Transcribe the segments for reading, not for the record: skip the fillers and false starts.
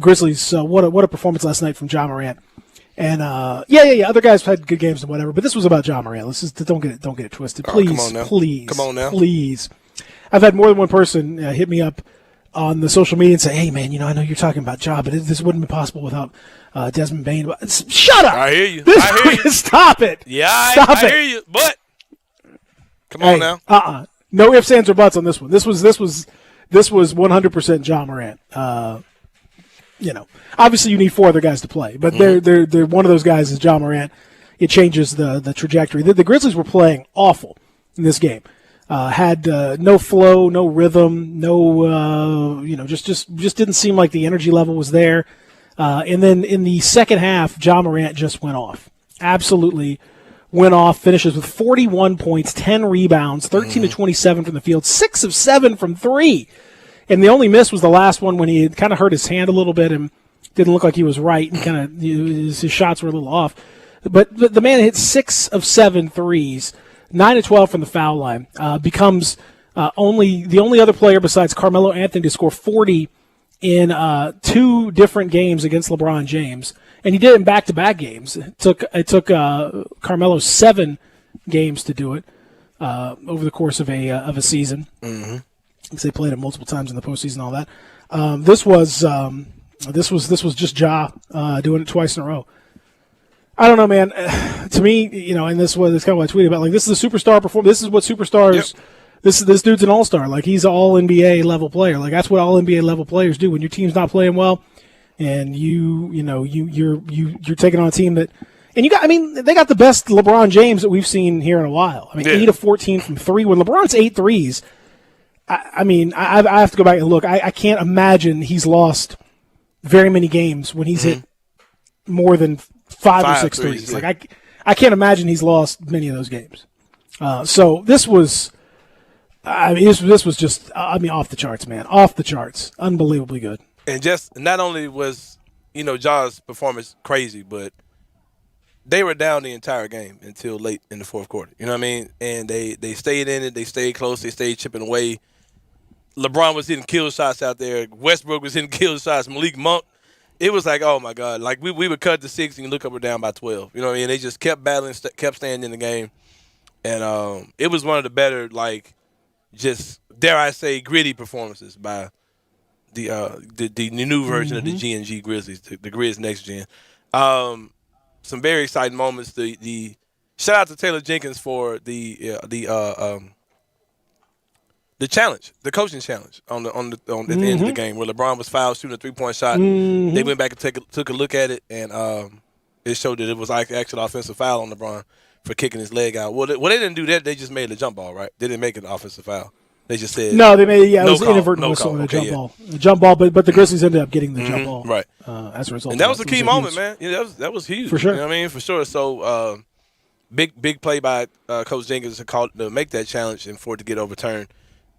Grizzlies. What a performance last night from Ja Morant. And yeah. Other guys had good games and whatever, but this was about Ja Morant. Let's just don't get it twisted, please. Come on now. Please. I've had more than one person hit me up on the social media and say, "Hey, man, I know you're talking about Ja, but this wouldn't be possible without Desmond Bane." Shut up! I hear you. Stop it! Yeah, Stop I it. hear you. But come on now. No ifs, ands, or buts on this one. This was 100% Ja Morant. Obviously you need four other guys to play, but they're one of those guys is Ja Morant. It changes the trajectory. The Grizzlies were playing awful in this game. Had no flow, no rhythm, just didn't seem like the energy level was there. And then in the second half, Ja Morant just went off. Absolutely went off, finishes with 41 points, 10 rebounds, 13 to 27 from the field, 6 of 7 from three. And the only miss was the last one when he kind of hurt his hand a little bit and didn't look like he was right, and kind of his shots were a little off. But the man hit 6 of 7 threes, 9 of 12 from the foul line. Becomes the only other player besides Carmelo Anthony to score 40 in 2 different games against LeBron James, and he did it in back-to-back games. It took Carmelo 7 games to do it over the course of a season. Mm-hmm. Because they played it multiple times in the postseason and all that. This was just Ja doing it twice in a row. I don't know, man. To me, and this was kind of what I tweeted about. Like, this is a superstar performance. This is what superstars. Yep. This dude's an all-star. Like, he's an all NBA level player. Like, that's what all NBA level players do. When your team's not playing well, and you're taking on a team that, and they got the best LeBron James that we've seen here in a while. 8 of 14 from three. When LeBron's 8 threes, I have to go back and look. I can't imagine he's lost very many games when he's hit more than 5 or 6 threes. Yeah. Like, I can't imagine he's lost many of those games. So this was, this was just, off the charts, man. Off the charts. Unbelievably good. And just not only was, Ja's performance crazy, but they were down the entire game until late in the fourth quarter. You know what I mean? And they stayed in it. They stayed close. They stayed chipping away. LeBron was hitting kill shots out there. Westbrook was hitting kill shots. Malik Monk. It was like, oh, my God. Like, we would cut to 6 and look up or down by 12. You know what I mean? They just kept battling, kept staying in the game. And it was one of the better, like, just, dare I say, gritty performances by the new version of the G&G Grizzlies, the Grizz Next Gen. Some very exciting moments. The shout out to Taylor Jenkins for the challenge, the coaching challenge at the end of the game, where LeBron was fouled shooting a 3-point shot. Mm-hmm. They went back and took a look at it, and it showed that it was like actual offensive foul on LeBron for kicking his leg out. Well, they didn't do that. They just made a jump ball, right? They didn't make an offensive foul. They just said no. They made it was inadvertent whistle and a jump ball, but the Grizzlies ended up getting the jump ball, right? As a result, and that was a key moment, man. Yeah, that was huge for sure. You know what I mean, for sure. So big play by Coach Jenkins to make that challenge and for it to get overturned.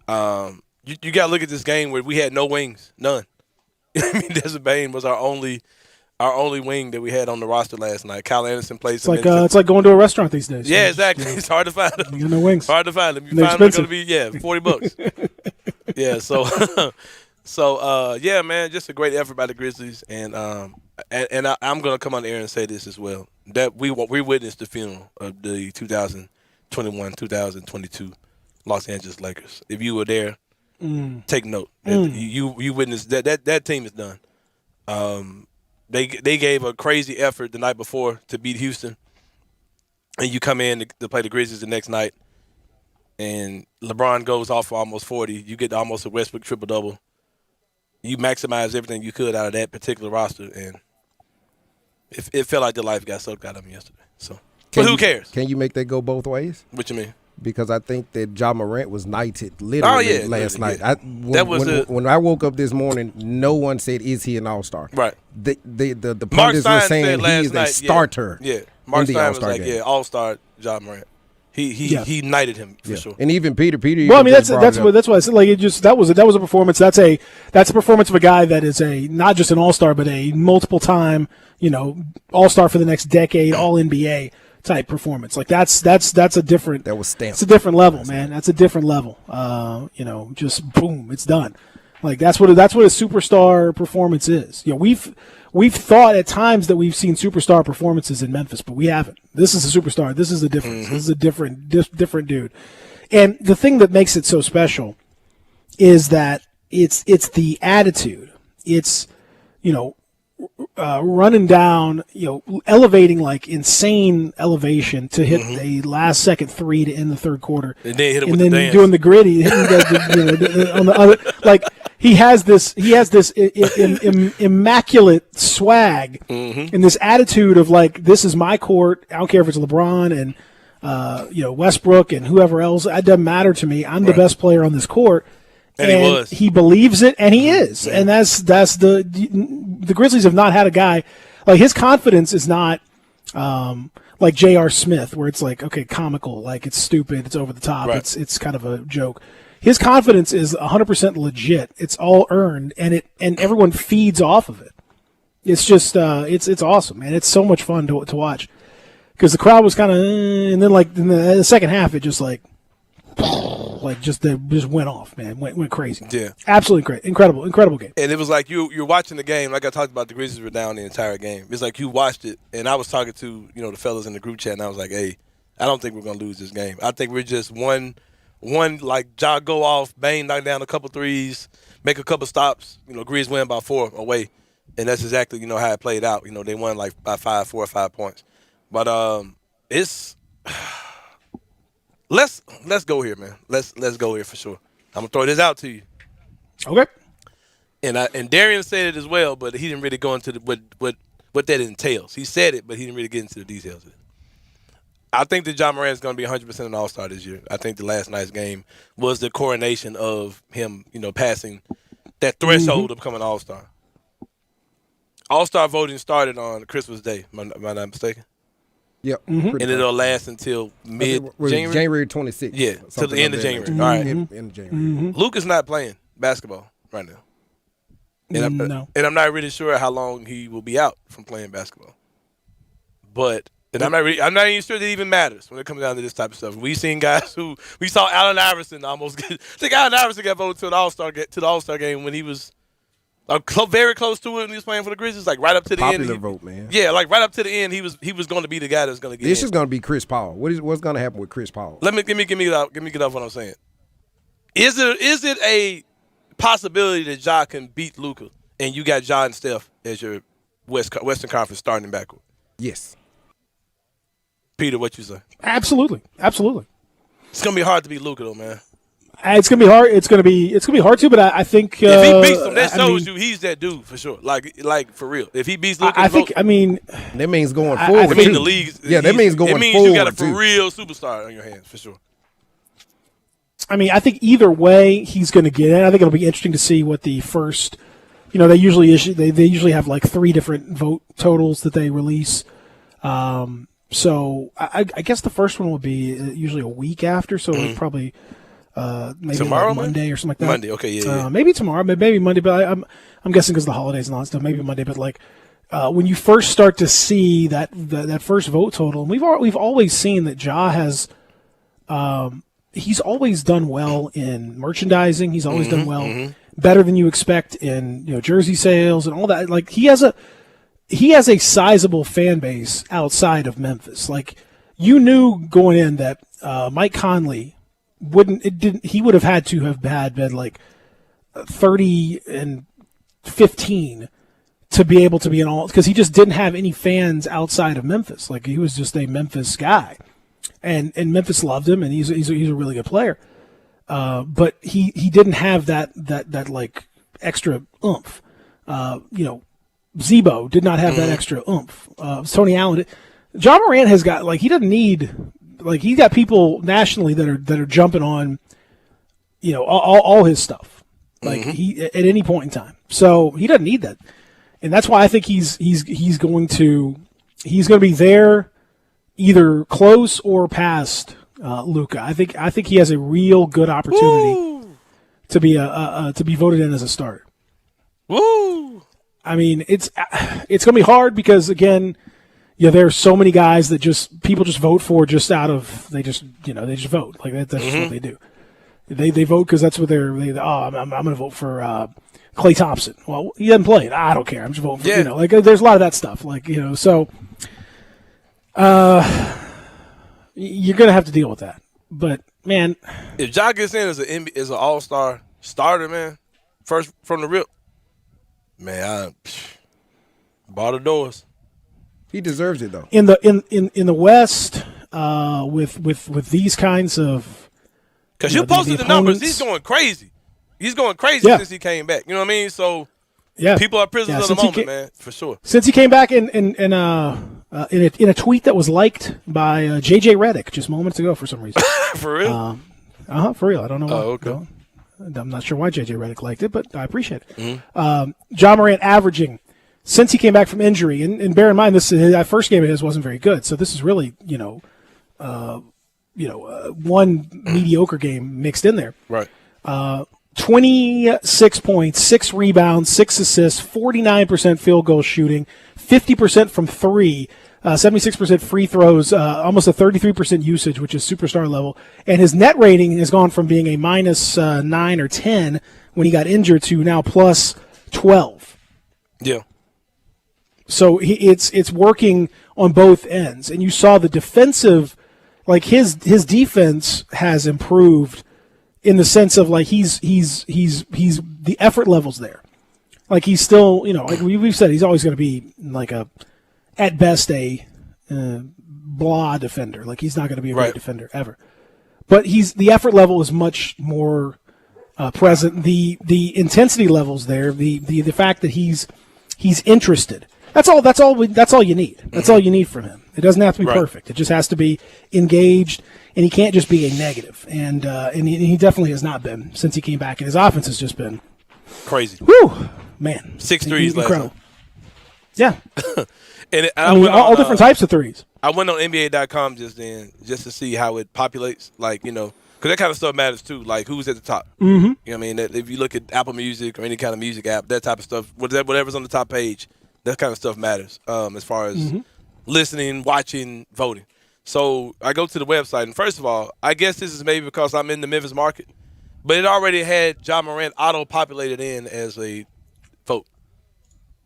You got to look at this game where we had no wings, none. I mean, Desmond Bane was our only wing that we had on the roster last night. Kyle Anderson plays. It's like going to a restaurant these days. Yeah, exactly. It's hard to find them. You got no wings. Hard to find them. You find them, it's going to be $40. Yeah. So yeah, man, just a great effort by the Grizzlies, and I'm going to come on the air and say this as well, that we witnessed the funeral of the 2021-2022 Los Angeles Lakers. If you were there, take note. You witnessed that team is done. They gave a crazy effort the night before to beat Houston, and you come in to play the Grizzlies the next night, and LeBron goes off for almost 40. You get almost a Westbrook triple-double. You maximize everything you could out of that particular roster, and it felt like the life got sucked out of me yesterday. So, but who cares? Can you make that go both ways? What you mean? Because I think that Ja Morant was knighted literally last night. Yeah. When I woke up this morning, no one said, "Is he an All-Star?" Right. The pundits were saying he is a starter. Yeah. Mark in the Stein was All-Star like, game. All-Star Ja Morant. He knighted him for sure. And even Peter. Well, I mean, that's what I said. Like, that was a performance. That's a performance of a guy that is not just an All-Star, but a multiple time All-Star for the next decade, All NBA type performance. Like that's a different. That was stamped. It's a different level, man. That's a different level. Just boom, it's done. Like that's what a superstar performance is. We've thought at times that we've seen superstar performances in Memphis, but we haven't. This is a superstar. This is a difference. This is a different dude. And the thing that makes it so special is that it's the attitude. It's running down, elevating like insane elevation to hit a last second three to end the third quarter, and then hit it and with then the dance. doing the gritty, hitting on the other. Like he has this immaculate swag and this attitude of like, this is my court. I don't care if it's LeBron and Westbrook and whoever else. It doesn't matter to me. I'm the best player on this court. And he believes it, and he is, and that's the Grizzlies have not had a guy like his confidence is not like J.R. Smith, where it's like, okay, comical, like it's stupid, it's over the top, it's kind of a joke. His confidence is 100% legit. It's all earned, and everyone feeds off of it. It's just it's awesome, man. It's so much fun to watch because the crowd was kind of, and then like in the second half, it just like just went off, man. Went crazy. Yeah, absolutely great, incredible game. And it was like you're watching the game. Like I talked about, the Grizzlies were down the entire game. It's like you watched it, and I was talking to the fellas in the group chat, and I was like, hey, I don't think we're gonna lose this game. I think we're just one like Ja go off, Bane knock down a couple threes, make a couple stops. Grizz win by 4 away, and that's exactly how it played out. They won like by 4 or 5 points. But it's. Let's go here, man. Let's go here for sure. I'm gonna throw this out to you. Okay. And Darian said it as well, but he didn't really go into what that entails. He said it, but he didn't really get into the details of it. I think that Ja Morant is going to be 100% an All-Star this year. I think the last night's game was the coronation of him, passing that threshold of becoming an All-Star. All-Star voting started on Christmas Day. Am I not mistaken? Yep. And it'll last until mid-January? January 26th. Yeah, till the end of January. All right. End of January. Luka's not playing basketball right now. And I'm not really sure how long he will be out from playing basketball. But I'm not even sure that it even matters when it comes down to this type of stuff. We've seen guys we saw Allen Iverson almost get. I think Allen Iverson got voted to the All-Star game when he was very close to it when he was playing for the Grizzlies, like right up to the end. Popular vote, man. Yeah, like right up to the end, he was going to be the guy that's going to get. This is going to be Chris Paul. What's going to happen with Chris Paul? Give me what I'm saying. Is it a possibility that Ja can beat Luka and you got Ja and Steph as your Western Conference starting backcourt? Yes. Peter, what you say? Absolutely. It's gonna be hard to beat Luka though, man. It's gonna be hard. It's gonna be hard too. But I think if he beats him, that shows you he's that dude for sure. Like for real. If he beats Luka, that means going forward. I mean the league. Yeah, that means going forward. It means you got a for real superstar on your hands for sure. I mean, I think either way he's going to get in. I think it'll be interesting to see what the first. They usually have like 3 different vote totals that they release. So I guess the first one will be usually a week after. So probably. Maybe tomorrow, like Monday or something like that. Monday, okay, yeah. Maybe tomorrow, maybe Monday, but I'm guessing because of the holidays and all that stuff. Maybe Monday, but like when you first start to see that first vote total, and we've always seen that Ja has, he's always done well in merchandising. He's always done well, better than you expect in jersey sales and all that. Like he has a sizable fan base outside of Memphis. Like you knew going in that Mike Conley. He would have had to have been like 30 and 15 to be able to be an all, because he just didn't have any fans outside of Memphis. Like he was just a Memphis guy, and Memphis loved him, and he's a really good player. But he didn't have that like extra oomph. Zebo did not have that extra oomph. Tony Allen, Ja Morant has got he doesn't need. Like he's got people nationally that are jumping on, all his stuff. Like he at any point in time. So he doesn't need that, and that's why I think he's going to be there, either close or past Luka. I think he has a real good opportunity to be to be voted in as a starter. Woo! I mean, it's going to be hard because again. There are so many guys that people just vote for just out of they just vote like that's just what they do. They vote because that's what I'm going to vote for Klay Thompson. Well, he doesn't play it. I don't care. I'm just voting for like there's a lot of that stuff. So you're going to have to deal with that. But man, if Ja gets in as an all-star starter, man, first from the rip, man, bar the doors. He deserves it though. In the West, with these kinds of, because you posted the numbers, he's going crazy. He's going crazy since he came back. You know what I mean? So people are prisoners of the moment, man, for sure. Since he came back in a tweet that was liked by JJ Redick just moments ago for some reason. For real? For real. I don't know why. Oh, okay. No, I'm not sure why JJ Redick liked it, but I appreciate it. Mm-hmm. Ja Morant averaging, since he came back from injury, and bear in mind that first game of his wasn't very good, so this is really one mediocre game mixed in there. Right. 26 points, 6 rebounds, 6 assists, 49% field goal shooting, 50% from 3, 76% free throws, almost a 33% usage, which is superstar level. And his net rating has gone from being a minus 9 or 10 when he got injured to now plus 12. Yeah. So it's working on both ends. And you saw the defensive, like his defense has improved in the sense of like he's the effort level's there. Like he's still, like we've said, he's always going to be like at best a blah defender. Like he's not going to be a great defender ever. But the effort level is much more present. The intensity level's there. The fact that he's interested. That's all you need. That's all you need from him. It doesn't have to be perfect. It just has to be engaged, and he can't just be a negative. And he definitely has not been since he came back. And his offense has just been crazy. Whew, man, 6 threes last night. Yeah, and all different types of threes. I went on NBA.com just to see how it populates, because that kind of stuff matters too. Like who's at the top. Mm-hmm. You know what I mean? If you look at Apple Music or any kind of music app, that type of stuff, whatever's on the top page, that kind of stuff matters as far as listening, watching, voting. So I go to the website, and first of all, I guess this is maybe because I'm in the Memphis market, but it already had Ja Morant auto-populated in as a vote.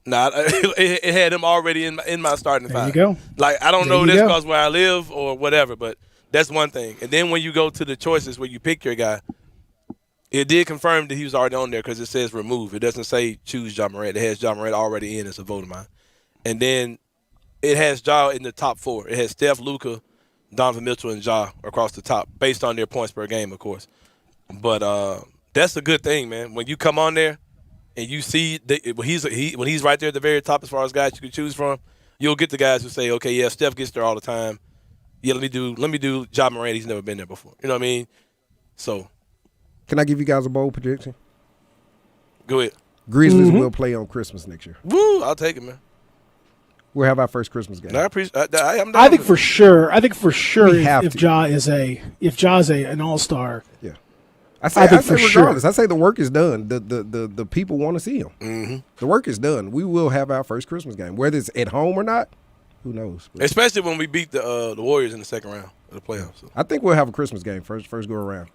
Nah, it had him already in my starting five. There you go. Like, I don't know if that's because where I live or whatever, but that's one thing. And then when you go to the choices where you pick your guy, it did confirm that he was already on there because it says remove. It doesn't say choose Ja Morant. It has Ja Morant already in as a vote of mine. And then it has Ja in the top 4. It has Steph, Luka, Donovan Mitchell, and Ja across the top based on their points per game, of course. But that's a good thing, man. When you come on there and you see when he's right there at the very top as far as guys you can choose from, you'll get the guys who say, okay, yeah, Steph gets there all the time. Yeah, let me do Ja Morant. He's never been there before. You know what I mean? So. Can I give you guys a bold prediction? Go ahead. Grizzlies will play on Christmas next year. Woo! I'll take it, man. We'll have our first Christmas game. I appreciate. I think for sure. If Ja is an all-star. Yeah. I say regardless. Sure. I say the work is done. The people want to see him. Mm-hmm. The work is done. We will have our first Christmas game, whether it's at home or not. Who knows? But especially when we beat the Warriors in the second round of the playoffs. So. I think we'll have a Christmas game first go around.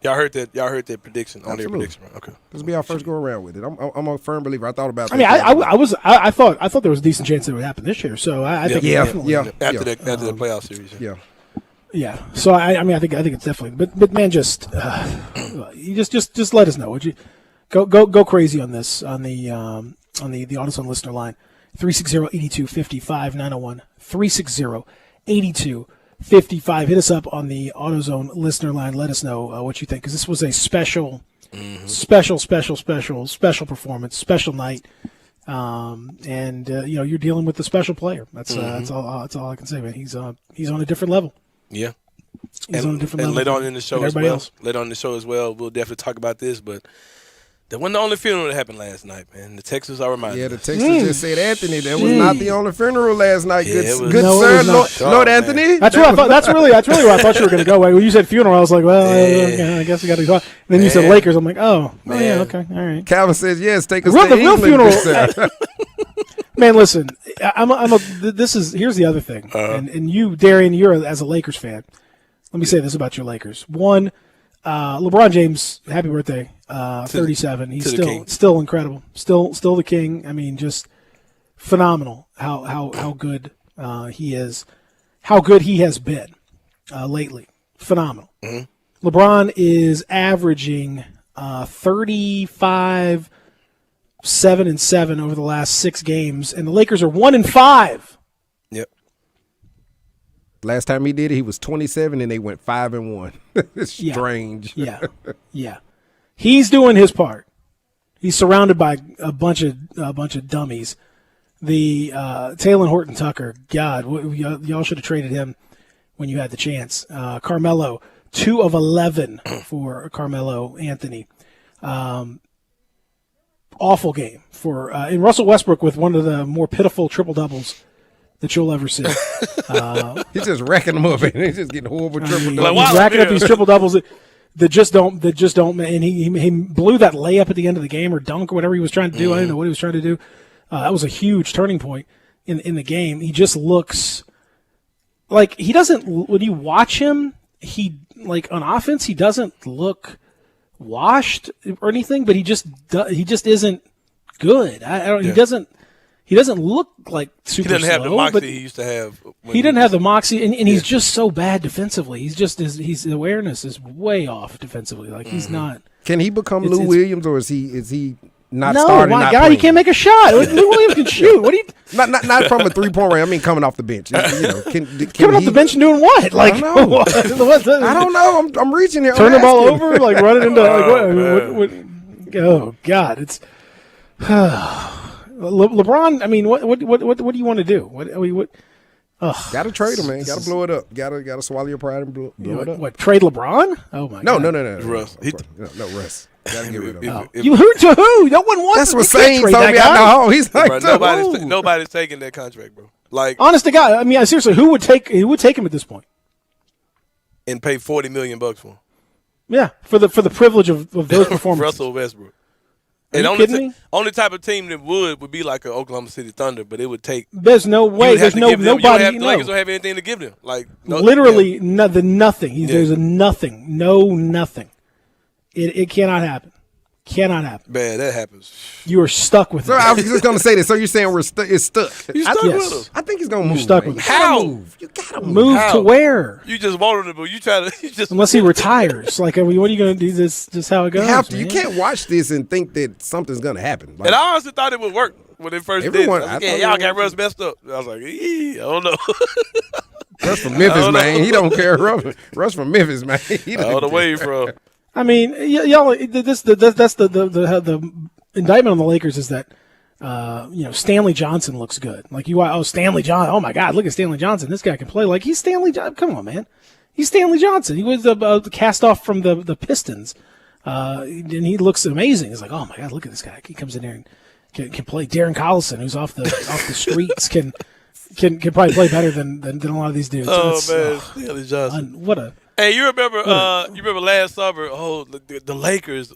Y'all heard that prediction on their prediction, right? Okay. This will be our first go around with it. I'm a firm believer. I thought about. I mean, I thought there was a decent chance it would happen this year. So I think definitely after the playoff series. Yeah. Yeah. So I think it's definitely. But man, just you just let us know. Would you go crazy on this on the AutoZone listener line 360-8255 901 360-8255. Hit us up on the AutoZone listener line. Let us know what you think, because this was a special performance, special night, and you're dealing with a special player. That's all I can say, man. He's on a different level. Yeah, he's on a different level. And later on in the show as well, we'll definitely talk about this, but. That wasn't the only funeral that happened last night, man. The Texans are reminded. Yeah, the Texans just said Anthony. That was not the only funeral last night. Yeah, good sir, Lord Anthony. That's where I thought. That's really where I thought you were going to go. When you said funeral, I was like, well, I guess we got to talk. And then you said Lakers. I'm like, yeah, okay, all right. Calvin says yes. Take us to the real funeral. Man, listen, here's the other thing, and you, Darian, you're as a Lakers fan. Let me say this about your Lakers. One, LeBron James, happy birthday, 37. He's still incredible. Still the king. I mean, just phenomenal how good he is, how good he has been lately. Phenomenal. Mm-hmm. LeBron is averaging 35, 7-7 over the last 6 games, and the Lakers are 1-5. Yep. Last time he did it, he was 27, and they went 5-1. It's strange. Yeah. He's doing his part. He's surrounded by a bunch of dummies. The Talen Horton-Tucker, God, y'all should have traded him when you had the chance. Carmelo, 2 of 11 for Carmelo Anthony. Awful game for and Russell Westbrook with one of the more pitiful triple doubles that you'll ever see. He's just racking them up, and he's just getting horrible triple doubles. He's racking up these triple doubles that just don't. And he blew that layup at the end of the game or dunk or whatever he was trying to do. I don't know what he was trying to do. That was a huge turning point in the game. He just looks like he doesn't. When you watch him, he like on offense, he doesn't look washed or anything, but he just isn't good. He doesn't look like super slow. He doesn't have the moxie he used to have. He didn't have the moxie, and he's just so bad defensively. His awareness is way off defensively. Like he's not. Can he become Lou Williams, or is he not no, starting? No, my not God, playing? he can't make a shot. Lou Williams can shoot. What do you? Not from a 3-point range. I mean, coming off the bench. Can coming off the bench and doing what? Like I don't know. I don't know. I'm reaching here. Turn the ball over, like running into what? Oh God, it's LeBron. I mean, what do you want to do? What? Got to trade him, man. Got to blow it up. Got to swallow your pride and blow it up. What? Trade LeBron? Oh my God. No. Russ. No, Russ. Gotta get rid of him. You who to who? No one wants. That's what Sane told me. I know. He's like, nobody's taking that contract, bro. Like, honest to God, I mean, seriously, who would take him at this point and pay $40 million for him? Yeah, for the privilege of those performances. Russell Westbrook. Are you kidding me? Only type of team that would be like an Oklahoma City Thunder, but it would take. There's no way. There's nobody. The Lakers don't have anything to give them. Like literally nothing. There's a nothing. No nothing. It cannot happen. Cannot happen. Man, that happens. You are stuck with it. I was just going to say this. So you're saying it's stuck? You're stuck with us. I think he's going to move. You're stuck with it. How? You gotta move to where? You just wanted to move. You try to. You just unless he retires. Like, I mean, what are you going to do? This just how it goes. You have to. You can't watch this and think that something's going to happen. Like, and I honestly thought it would work when it first did. Y'all got Russ messed up. I was like, I don't know. Russ from Memphis, man. He don't care. Russ from Memphis, man. All the way from. I mean, y'all. That's the indictment on the Lakers is that Stanley Johnson looks good. Like Stanley Johnson. Oh my God, look at Stanley Johnson. This guy can play. Like he's Stanley Johnson. Come on, man. He's Stanley Johnson. He was the cast off from the Pistons, and he looks amazing. It's like, oh my God, look at this guy. He comes in there and can play. Darren Collison, who's off the streets, can probably play better than a lot of these dudes. Oh man, Stanley Johnson. Hey, you remember last summer? Oh, the Lakers.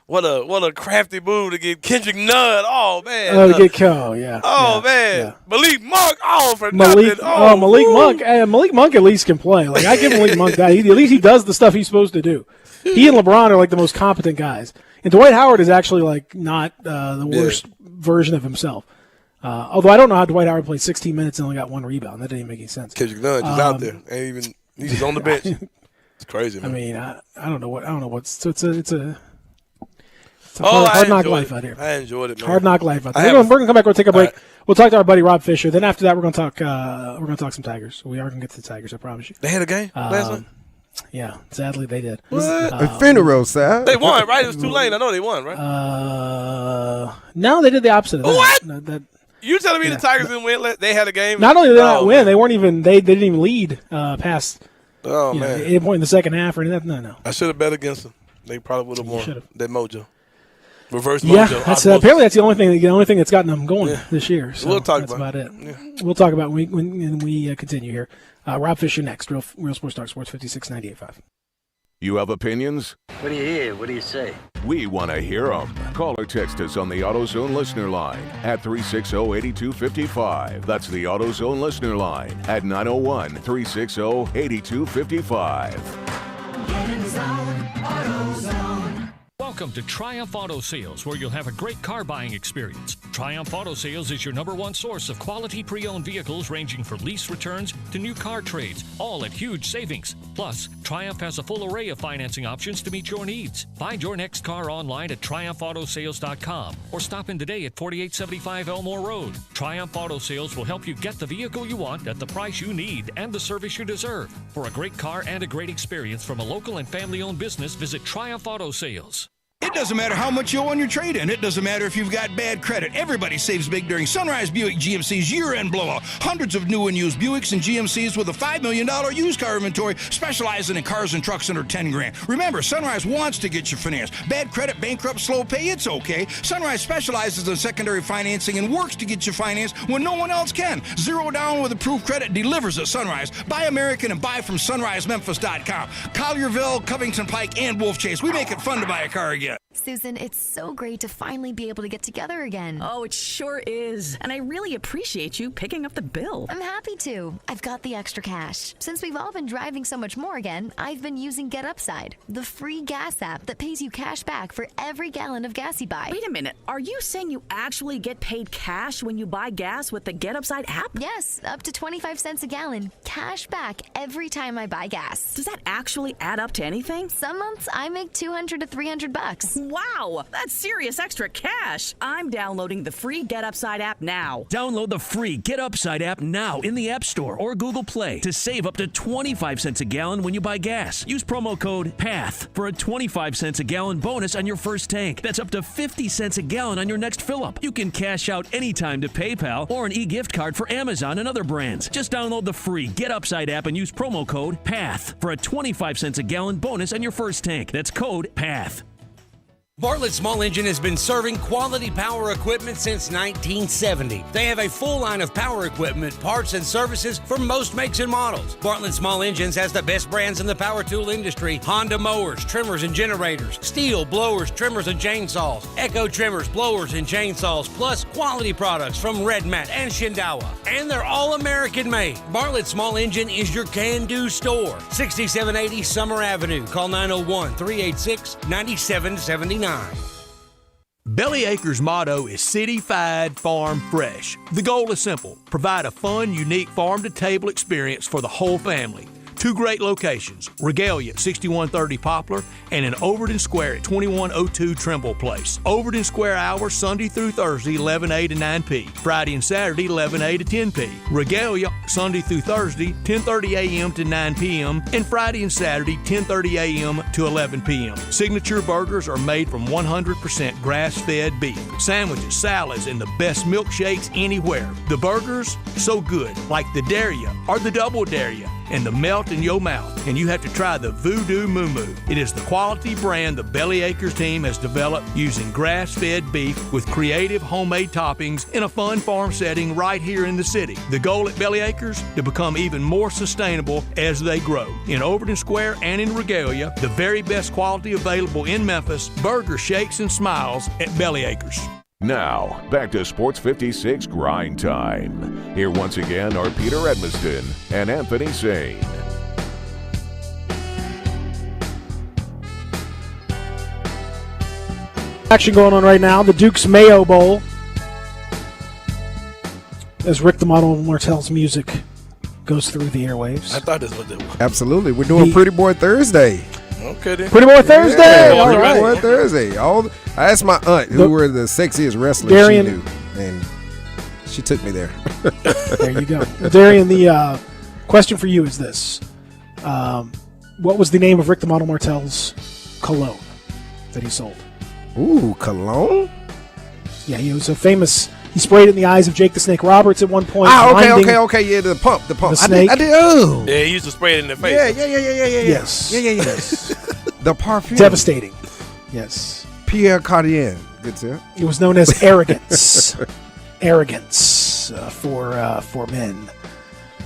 What a crafty move to get Kendrick Nunn. Oh man. Oh, to get yeah. Oh yeah, man. Yeah. Malik Monk. Oh, for Malik. nothing. Malik Monk. Malik Monk at least can play. Like I give Malik Monk that. At least he does the stuff he's supposed to do. He and LeBron are like the most competent guys. And Dwight Howard is actually like not the worst version of himself. Although I don't know how Dwight Howard played 16 minutes and only got 1 rebound. That didn't even make any sense. Kendrick Nunn just out there. He's on the bench. It's crazy, man. I mean, I don't know what's so it's a hard knock life out here. I enjoyed it, man. Hard knock life out there. We're gonna come back. We'll take a break. Right. We'll talk to our buddy Rob Fisher. Then after that, we're gonna talk some Tigers. We are gonna get to the Tigers. I promise you. They had a game last night. Yeah, sadly they did. A funeral, sir. They won, right? It was Tulane. I know they won, right? No, they did the opposite of that. What? No, you telling me the Tigers didn't win? They had a game. Not only did they not win, they weren't even. They didn't even lead past. Oh man! Any point in the second half or anything? No. I should have bet against them. They probably would have won. That mojo, reverse mojo. Yeah, apparently that's the only thing that's gotten them going this year. So we'll talk about it. Yeah. We'll talk about it when we continue here. Rob Fisher next. Real Sports Talk Sports 5698.5. You have opinions? What do you hear? What do you say? We want to hear them. Call or text us on the AutoZone listener line at 360-8255. That's the AutoZone listener line at 901-360-8255. Welcome to Triumph Auto Sales, where you'll have a great car buying experience. Triumph Auto Sales is your #1 source of quality pre-owned vehicles ranging from lease returns to new car trades, all at huge savings. Plus, Triumph has a full array of financing options to meet your needs. Find your next car online at triumphautosales.com or stop in today at 4875 Elmore Road. Triumph Auto Sales will help you get the vehicle you want at the price you need and the service you deserve. For a great car and a great experience from a local and family-owned business, visit Triumph Auto Sales. It doesn't matter how much you owe on your trade-in. It doesn't matter if you've got bad credit. Everybody saves big during Sunrise Buick GMC's year-end blowout. Hundreds of new and used Buicks and GMCs with a $5 million used car inventory, specializing in cars and trucks under $10,000. Remember, Sunrise wants to get you financed. Bad credit, bankrupt, slow pay, it's okay. Sunrise specializes in secondary financing and works to get you financed when no one else can. Zero down with approved credit delivers at Sunrise. Buy American and buy from SunriseMemphis.com. Collierville, Covington Pike, and Wolf Chase. We make it fun to buy a car again. Susan, it's so great to finally be able to get together again. Oh, it sure is. And I really appreciate you picking up the bill. I'm happy to. I've got the extra cash. Since we've all been driving so much more again, I've been using Get Upside, the free gas app that pays you cash back for every gallon of gas you buy. Wait a minute. Are you saying you actually get paid cash when you buy gas with the Get Upside app? Yes, up to 25 cents a gallon. Cash back every time I buy gas. Does that actually add up to anything? Some months I make $200 to $300. Wow, that's serious extra cash. I'm downloading the free Get Upside app now. Download the free Get Upside app now in the App Store or Google Play to save up to 25 cents a gallon when you buy gas. Use promo code PATH for a 25 cents a gallon bonus on your first tank. That's up to 50 cents a gallon on your next fill-up. You can cash out anytime to PayPal or an e-gift card for Amazon and other brands. Just download the free Get Upside app and use promo code PATH for a 25 cents a gallon bonus on your first tank. That's code PATH. Bartlett Small Engine has been serving quality power equipment since 1970. They have a full line of power equipment, parts, and services for most makes and models. Bartlett Small Engines has the best brands in the power tool industry: Honda mowers, trimmers, and generators, Steel blowers, trimmers, and chainsaws, Echo trimmers, blowers, and chainsaws, plus quality products from Red Mat and Shindawa. And they're all American made. Bartlett Small Engine is your can-do store. 6780 Summer Avenue. Call 901-386-9779. Belly Acres' motto is City-Fied Farm Fresh. The goal is simple: provide a fun, unique farm-to-table experience for the whole family. Two great locations: Regalia at 6130 Poplar and in Overton Square at 2102 Trimble Place. Overton Square hours Sunday through Thursday 11A to 9P, Friday and Saturday 11A to 10P. Regalia Sunday through Thursday 10:30 a.m. to 9 p.m. and Friday and Saturday 10:30 a.m. to 11 p.m. Signature burgers are made from 100% grass-fed beef. Sandwiches, salads, and the best milkshakes anywhere. The burgers, so good, like the Daria or the Double Daria, and the melt in your mouth. And you have to try the Voodoo Moo Moo. It is the quality brand the Belly Acres team has developed using grass-fed beef with creative homemade toppings in a fun farm setting right here in the city. The goal at Belly Acres: to become even more sustainable as they grow. In Overton Square and in Regalia, the very best quality available in Memphis. Burger shakes and smiles at Belly Acres. Now, back to Sports 56 Grind Time. Here once again are Peter Edmiston and Anthony Sane. Action going on right now. The Duke's Mayo Bowl. As Rick the Model Martell's music goes through the airwaves. I thought this was it. Absolutely. We're doing Pretty Boy Thursday. Okay, then. Pretty Boy Thursday. Yeah, All Pretty right. Boy Thursday. I asked my aunt who were the sexiest wrestlers Darian, she knew, and she took me there. There you go. Darian, the question for you is this. What was the name of Rick the Model Martell's cologne that he sold? Ooh, cologne? Yeah, he was a famous... He sprayed it in the eyes of Jake the Snake Roberts at one point. Okay. Yeah, the pump. The snake. I did. Oh. Yeah, he used to spray it in the face. Yeah. Yes. Yeah. The perfume. Devastating. Yes. Pierre Cardin. Good sir. It was known as arrogance. Arrogance for men.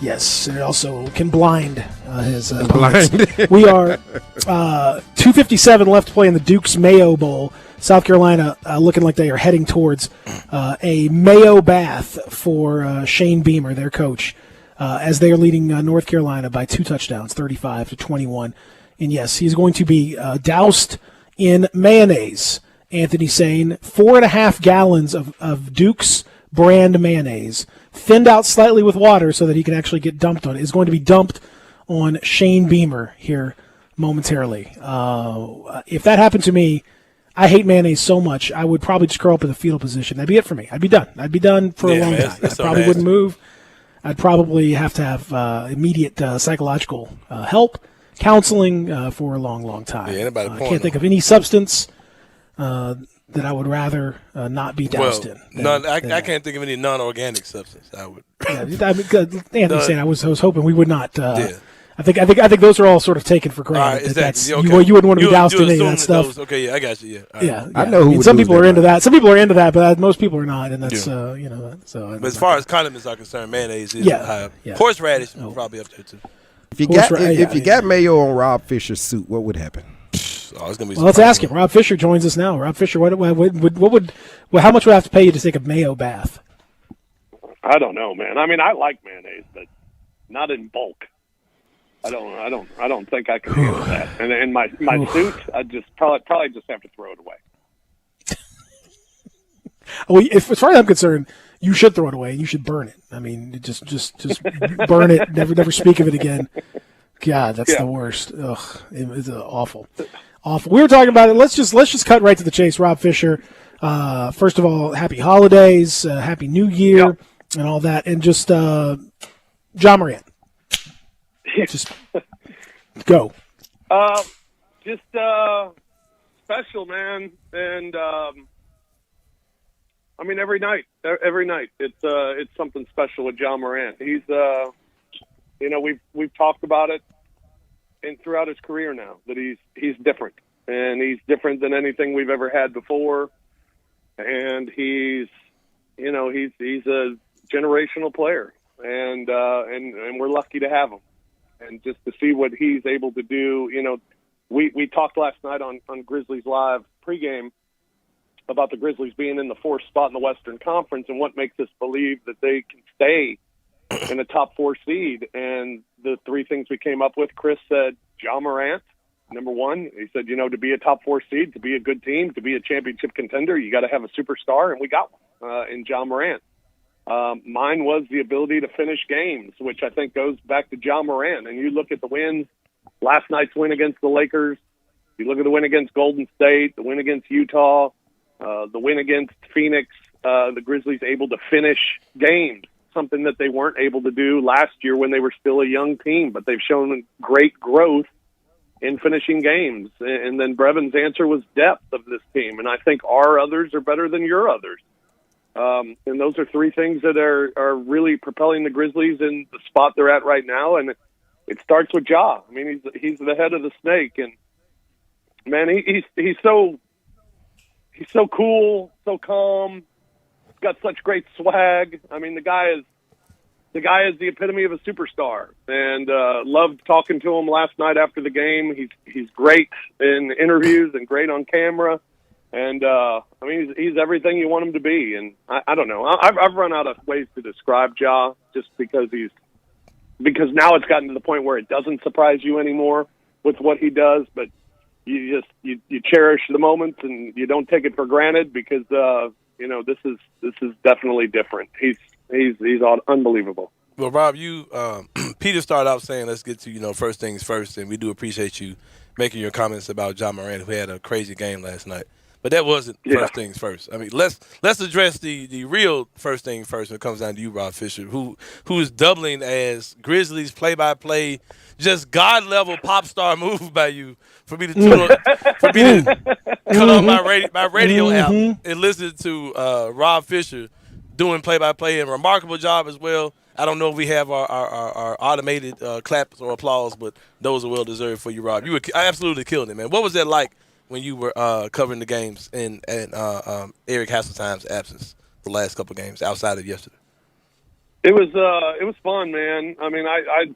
Yes, and it also can blind his opponents. We are 2:57 left to play in the Duke's Mayo Bowl. South Carolina looking like they are heading towards a Mayo bath for Shane Beamer, their coach, as they are leading North Carolina by 2 touchdowns, 35-21, And yes, he's going to be doused in mayonnaise. Anthony Sane, 4.5 gallons of Duke's brand mayonnaise, thinned out slightly with water so that he can actually get dumped on it, is going to be dumped on Shane Beamer here momentarily. If that happened to me, I hate mayonnaise so much, I would probably just curl up in the fetal position. That'd be it for me. I'd be done. I'd be done for a long time. I probably wouldn't move. I'd probably have to have immediate psychological help, counseling for a long, long time. Yeah, I can't think of any substance that I would rather not be doused in. I can't think of any non-organic substance. I would. Anthony saying I was hoping we would not. I think those are all sort of taken for granted. Exactly. You wouldn't want to be doused in any of that stuff. Okay, yeah, I got you. Yeah, yeah. I know who. Some people are into that. Some people are into that, but most people are not, and that's So. But as far as condiments are concerned, mayonnaise is high. Yeah. Horseradish is probably up there too. If you got mayo on Rob Fisher's suit, what would happen? It's gonna be let's ask him. Rob Fisher joins us now. Rob Fisher, how much would I have to pay you to take a mayo bath? I don't know, man. I mean, I like mayonnaise, but not in bulk. I don't think I can handle that. And in my suit, I just probably just have to throw it away. Well, as far as I'm concerned, you should throw it away. You should burn it. I mean, just burn it. Never speak of it again. God, that's the worst. Ugh, it's awful. Awful. We were talking about it. Let's just cut right to the chase. Rob Fisher. First of all, happy holidays, happy New Year, and all that, and just John Morant. Just go. Just special, man, and I mean every night it's something special with John Morant. He's we've talked about it and throughout his career now that he's different, and he's different than anything we've ever had before, and he's a generational player, and we're lucky to have him. And just to see what he's able to do, we talked last night on Grizzlies Live pregame about the Grizzlies being in the 4th spot in the Western Conference and what makes us believe that they can stay in a top 4 seed. And the 3 things we came up with, Chris said, John Morant, number 1. He said, to be a top 4 seed, to be a good team, to be a championship contender, you got to have a superstar, and we got one in John Morant. Mine was the ability to finish games, which I think goes back to John Morant. And you look at the wins, last night's win against the Lakers, you look at the win against Golden State, the win against Utah, the win against Phoenix, the Grizzlies able to finish games, something that they weren't able to do last year when they were still a young team. But they've shown great growth in finishing games. And then Brevin's answer was depth of this team. And I think our others are better than your others. And those are 3 things that are really propelling the Grizzlies in the spot they're at right now. And it starts with Ja. I mean, he's the head of the snake, and man, he's so cool, so calm. He's got such great swag. I mean, the guy is the epitome of a superstar, and loved talking to him last night after the game. He's great in interviews and great on camera. And, I mean, he's everything you want him to be. And I don't know. I've run out of ways to describe Ja just because now it's gotten to the point where it doesn't surprise you anymore with what he does. But you cherish the moments and you don't take it for granted because, this is definitely different. He's unbelievable. Well, Rob, Peter started out saying, let's get to, first things first. And we do appreciate you making your comments about John Morant, who had a crazy game last night. But that wasn't first things first. I mean, let's address the real first thing first when it comes down to you, Rob Fisher, who is doubling as Grizzlies play-by-play, just God-level pop star move by you for me to cut on my radio app and listen to Rob Fisher doing play-by-play, and remarkable job as well. I don't know if we have our automated claps or applause, but those are well deserved for you, Rob. You were absolutely killing it, man. What was that like when you were covering the games in Eric Hasseltine's absence the last couple of games outside of yesterday? It was fun, man. I mean, I've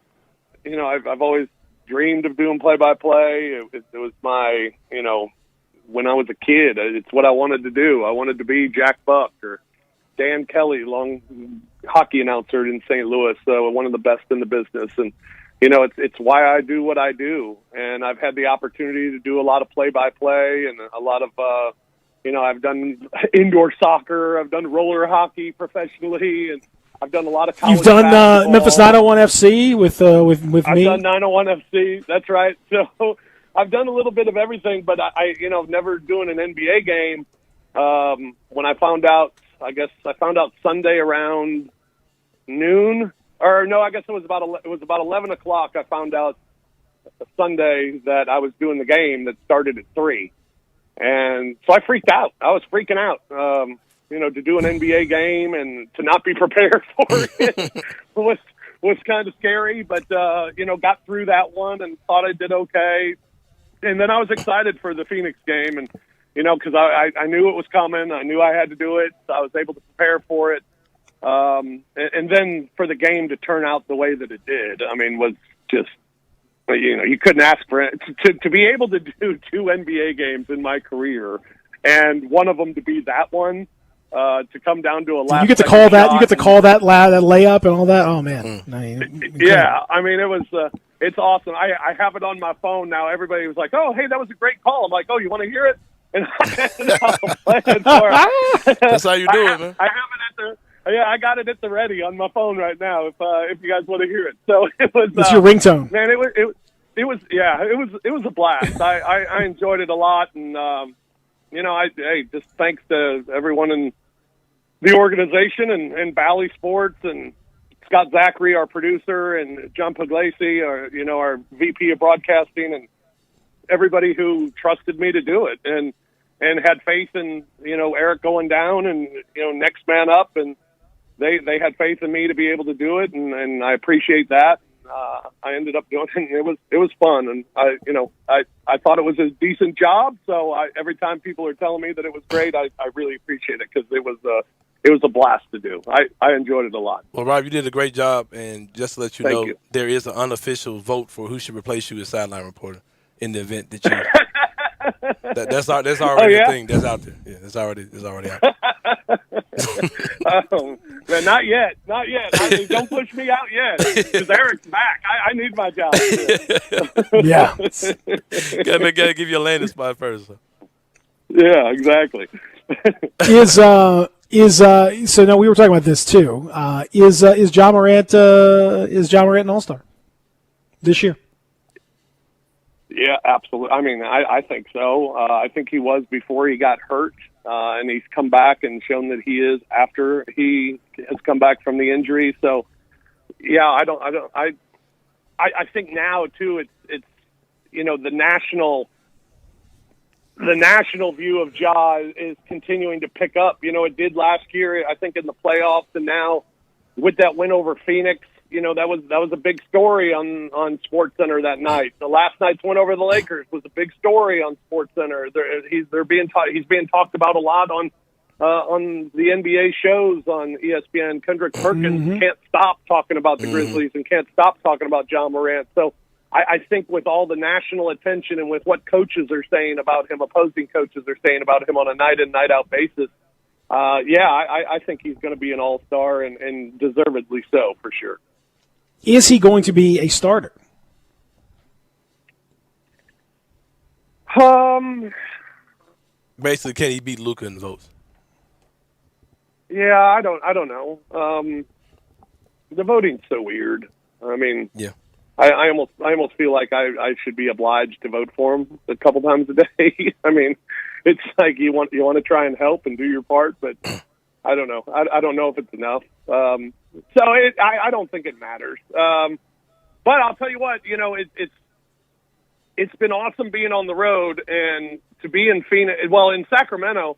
always dreamed of doing play-by-play. It was my, when I was a kid, it's what I wanted to do. I wanted to be Jack Buck or Dan Kelly, long hockey announcer in St. Louis, one of the best in the business. And, it's why I do what I do. And I've had the opportunity to do a lot of play-by-play and a lot of, I've done indoor soccer. I've done roller hockey professionally, and I've done a lot of college You've done basketball. Memphis 901 FC with I've me. done 901 FC. That's right. So I've done a little bit of everything, but I never doing an NBA game. When I found out, I found out Sunday around noon, or no, I guess it was about 11 o'clock. I found out Sunday that I was doing the game that started at 3, and so I freaked out. I was freaking out. To do an NBA game and to not be prepared for it was kind of scary, but got through that one and thought I did okay. And then I was excited for the Phoenix game, and because I knew it was coming, I knew I had to do it. So I was able to prepare for it, and then for the game to turn out the way that it did, was just you couldn't ask for it. To be able to do 2 NBA games in my career, and one of them to be that one. To come down to a last. You get to call that. You get to call that layup and all that. Oh man! Yeah, it was. It's awesome. I have it on my phone now. Everybody was like, "Oh, hey, that was a great call." I'm like, "Oh, you want to hear it?" And I'll play it for That's how you do it, man. I have it I got it at the ready on my phone right now. If you guys want to hear it, so it was. It's your ringtone, man. It was a blast. I enjoyed it a lot, and just thanks to everyone in the organization and Bally Sports and Scott Zachary, our producer, and John Puglisi, our VP of broadcasting, and everybody who trusted me to do it and had faith in, Eric going down and, next man up. And they had faith in me to be able to do it. And I appreciate that. I ended up doing it. It was fun. And I thought it was a decent job. So every time people are telling me that it was great, I really appreciate it because it was a blast to do. I enjoyed it a lot. Well, Rob, you did a great job, and just to let you Thank know, you. there is an unofficial vote for who should replace you as sideline reporter in the event that you. that's already a thing. That's out there. Yeah, it's already out there. Man, not yet. Don't push me out yet because Eric's back. I need my job. Yeah. Gotta give you a landing spot first. Yeah, exactly. So now we were talking about this too. Is John Morant an All-Star this year? Yeah, absolutely. I think so. I think he was before he got hurt, and he's come back and shown that he is after he has come back from the injury. So, yeah, I think now too. It's the national view of Ja is continuing to pick up. It did last year, I think, in the playoffs, and now with that win over Phoenix, that was a big story on SportsCenter that night. The last night's win over the Lakers was a big story on SportsCenter. He's being talked about a lot on the NBA shows on ESPN. Kendrick Perkins can't stop talking about the Grizzlies and can't stop talking about Ja Morant. So I think with all the national attention and with what coaches are saying about him, opposing coaches are saying about him on a night in, night out basis, I think he's going to be an all-star and deservedly so for sure. Is he going to be a starter? Basically, can he beat Luka in the votes? Yeah, I don't know. The voting's so weird. Yeah. I almost feel like I should be obliged to vote for him a couple times a day. It's like you want to try and help and do your part, but I don't know. I don't know if it's enough. I don't think it matters. But I'll tell you what, it's been awesome being on the road and to be in Phoenix. Well, in Sacramento,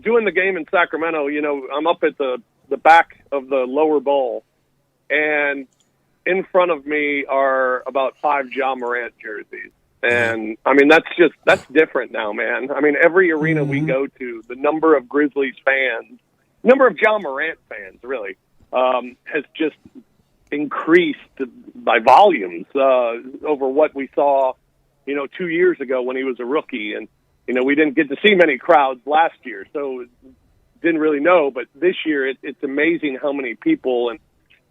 doing the game in Sacramento, I'm up at the back of the lower bowl, and in front of me are about 5 Ja Morant jerseys. And, that's different now, man. Every arena we go to, the number of Grizzlies fans, number of Ja Morant fans, really, has just increased by volumes over what we saw, 2 years ago when he was a rookie. And, we didn't get to see many crowds last year, so didn't really know. But this year, it's amazing how many people and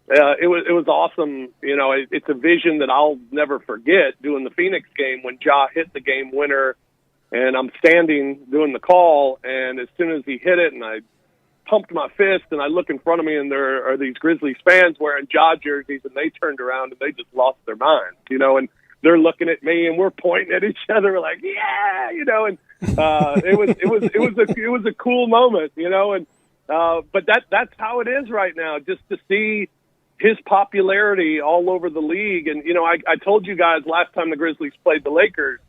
it was awesome. You know, it's a vision that I'll never forget, doing the Phoenix game when Ja hit the game winner, and I'm standing doing the call, and as soon as he hit it, and I pumped my fist, and I look in front of me, and there are these Grizzlies fans wearing Ja jerseys, and they turned around and they just lost their minds, you know, and they're looking at me, and we're pointing at each other like, yeah, you know, and it was a cool moment, you know, and but that's how it is right now, just to see his popularity all over the league. And, you know, I told you guys last time the Grizzlies played the Lakers,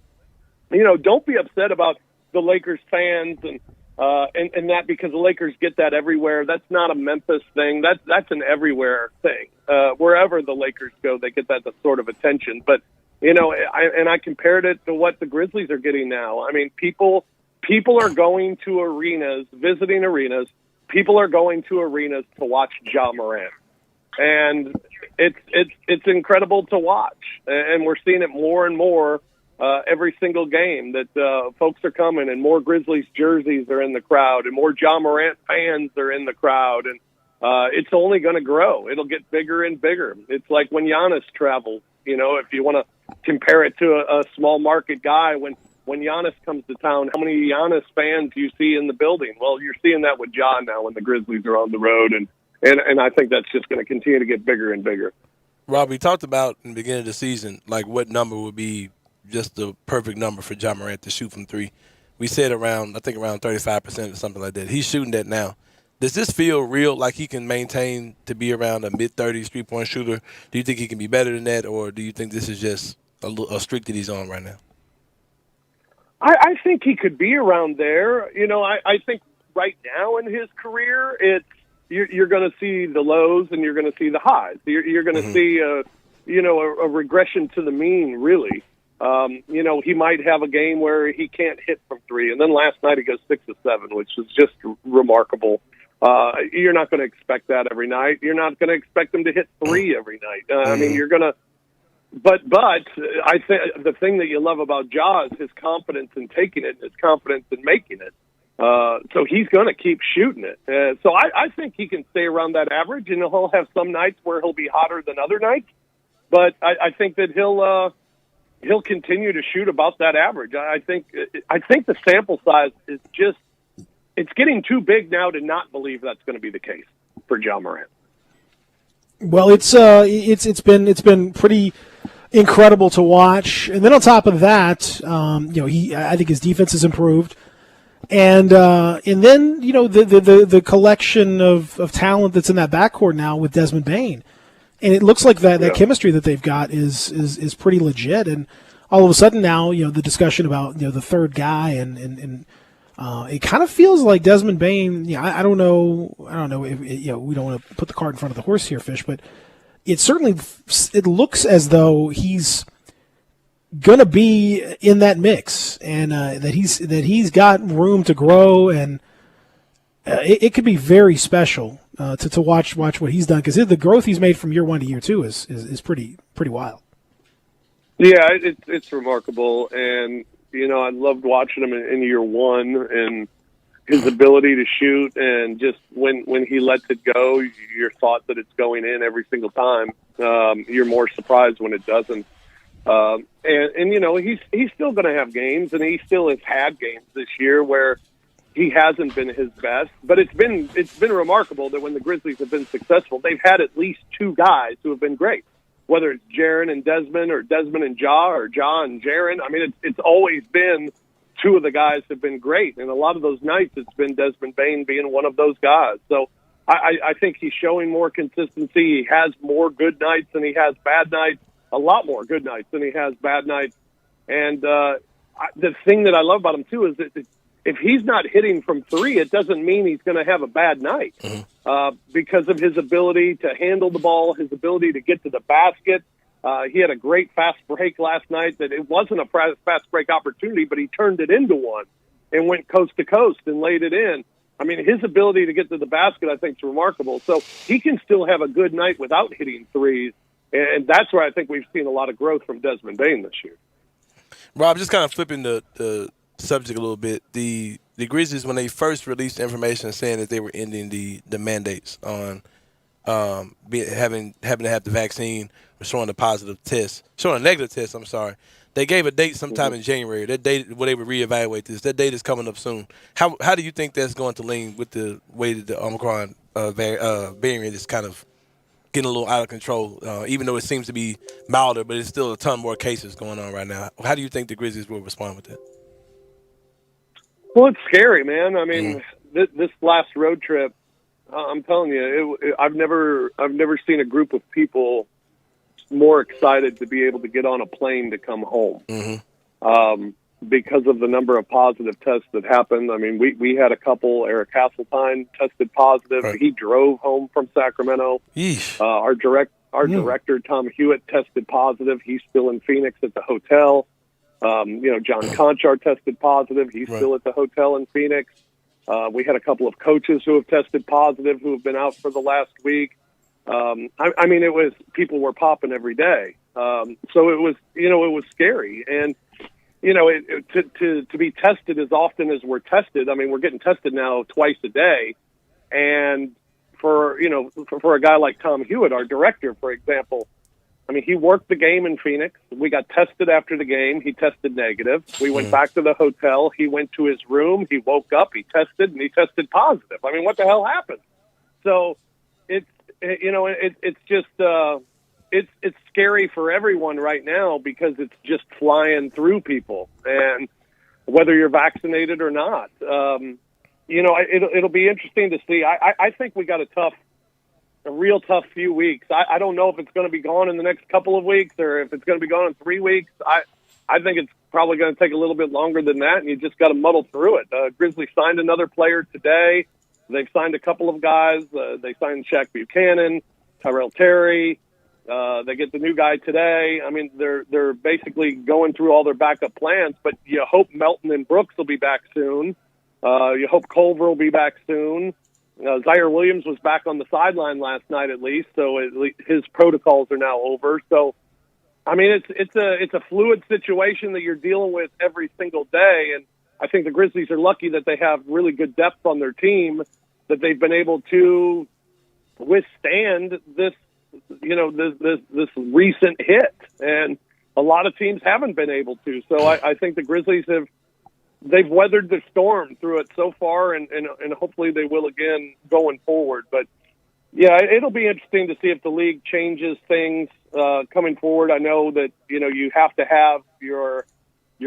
you know, don't be upset about the Lakers fans and that, because the Lakers get that everywhere. That's not a Memphis thing. That's an everywhere thing. Wherever the Lakers go, they get that sort of attention. But, you know, I compared it to what the Grizzlies are getting now. I mean, people are going to arenas, visiting arenas. People are going to arenas to watch Ja Morant. And it's incredible to watch. And we're seeing it more and more every single game that folks are coming, and more Grizzlies jerseys are in the crowd, and more Ja Morant fans are in the crowd. And it's only going to grow. It'll get bigger and bigger. It's like when Giannis travels, you know, if you want to compare it to a small market guy, when Giannis comes to town, how many Giannis fans do you see in the building? Well, you're seeing that with Ja now when the Grizzlies are on the road, and I think that's just going to continue to get bigger and bigger. Rob, we talked about in the beginning of the season, like what number would be just the perfect number for Ja Morant to shoot from three. We said around 35% or something like that. He's shooting that now. Does this feel real, like he can maintain to be around a mid-30s three-point shooter? Do you think he can be better than that, or do you think this is just a streak that he's on right now? I think he could be around there. You know, I think right now in his career, you're going to see the lows and you're going to see the highs. You're going to see a regression to the mean, really. You know, he might have a game where he can't hit from three, and then last night he goes 6 of 7, which is just remarkable. You're not going to expect that every night. You're not going to expect him to hit three every night. I mean, you're going to. But I think the thing that you love about Ja is his confidence in taking it, his confidence in making it. So he's going to keep shooting it. So I think he can stay around that average, and he'll have some nights where he'll be hotter than other nights. But I think that he'll continue to shoot about that average. I think the sample size is just, it's getting too big now to not believe that's going to be the case for Ja Morant. Well, it's been pretty incredible to watch, and then on top of that, I think his defense has improved, and then the collection of talent that's in that backcourt now with Desmond Bane, and it looks like that chemistry that they've got is pretty legit, and all of a sudden now the discussion about the third guy and it kind of feels like Desmond Bane. I don't know if we don't want to put the cart in front of the horse here, Fish, but it looks as though he's going to be in that mix, and that he's got room to grow, and it could be very special to watch what he's done, because the growth he's made from year one to year two is pretty wild. Yeah, it's remarkable, and I loved watching him in year one, and his ability to shoot, and just when he lets it go, you're thought that it's going in every single time. You're more surprised when it doesn't. He's still going to have games, and he still has had games this year where he hasn't been his best. But it's been remarkable that when the Grizzlies have been successful, they've had at least two guys who have been great. Whether it's Jaren and Desmond, or Desmond and Ja, or Ja and Jaren. I mean, it's always been two of the guys have been great. And a lot of those nights, it's been Desmond Bane being one of those guys. So I think he's showing more consistency. He has more good nights than he has bad nights, a lot more good nights than he has bad nights. And the thing that I love about him, too, is that if he's not hitting from three, it doesn't mean he's going to have a bad night. Because of his ability to handle the ball, his ability to get to the basket. He had a great fast break last night that it wasn't a fast break opportunity, but he turned it into one and went coast to coast and laid it in. I mean, his ability to get to the basket, I think, is remarkable. So he can still have a good night without hitting threes, and that's where I think we've seen a lot of growth from Desmond Bane this year. Rob, just kind of flipping the subject a little bit, the Grizzlies, when they first released information saying that they were ending the mandates on having to have the vaccine or showing a positive test, showing a negative test. I'm sorry. They gave a date sometime in January. That date where they would reevaluate this. That date is coming up soon. How do you think that's going to lean with the way that the Omicron variant is kind of getting a little out of control? Even though it seems to be milder, but it's still a ton more cases going on right now. How do you think the Grizzlies will respond with that? Well, it's scary, man. I mean, this last road trip, I'm telling you, I've never seen a group of people more excited to be able to get on a plane to come home because of the number of positive tests that happened. I mean, we had a couple. Eric Hasseltine tested positive. Right. He drove home from Sacramento. Our director, Tom Hewitt, tested positive. He's still in Phoenix at the hotel. John Conchar tested positive. He's still at the hotel in Phoenix. We had a couple of coaches who have tested positive who have been out for the last week. I mean, people were popping every day. So it was scary. And, to be tested as often as we're tested, I mean, we're getting tested now twice a day. And for a guy like Tom Hewitt, our director, for example, I mean, he worked the game in Phoenix. We got tested after the game. He tested negative. We went back to the hotel. He went to his room. He woke up. He tested, and he tested positive. I mean, what the hell happened? So it's just it's scary for everyone right now because it's just flying through people, and whether you're vaccinated or not, it'll be interesting to see. I think we got a real tough few weeks. I don't know if it's going to be gone in the next couple of weeks or if it's going to be gone in 3 weeks. I think it's probably going to take a little bit longer than that, and you just got to muddle through it. Grizzlies signed another player today. They've signed a couple of guys. They signed Shaq Buchanan, Tyrell Terry. They get the new guy today. I mean, they're basically going through all their backup plans, but you hope Melton and Brooks will be back soon. You hope Culver will be back soon. Zaire Williams was back on the sideline last night at least, so his protocols are now over. So, I mean, it's a fluid situation that you're dealing with every single day, and I think the Grizzlies are lucky that they have really good depth on their team, that they've been able to withstand this recent hit, and a lot of teams haven't been able to. So I think the Grizzlies they've weathered the storm through it so far, and hopefully they will again going forward. But yeah, it'll be interesting to see if the league changes things coming forward. I know that you have to have your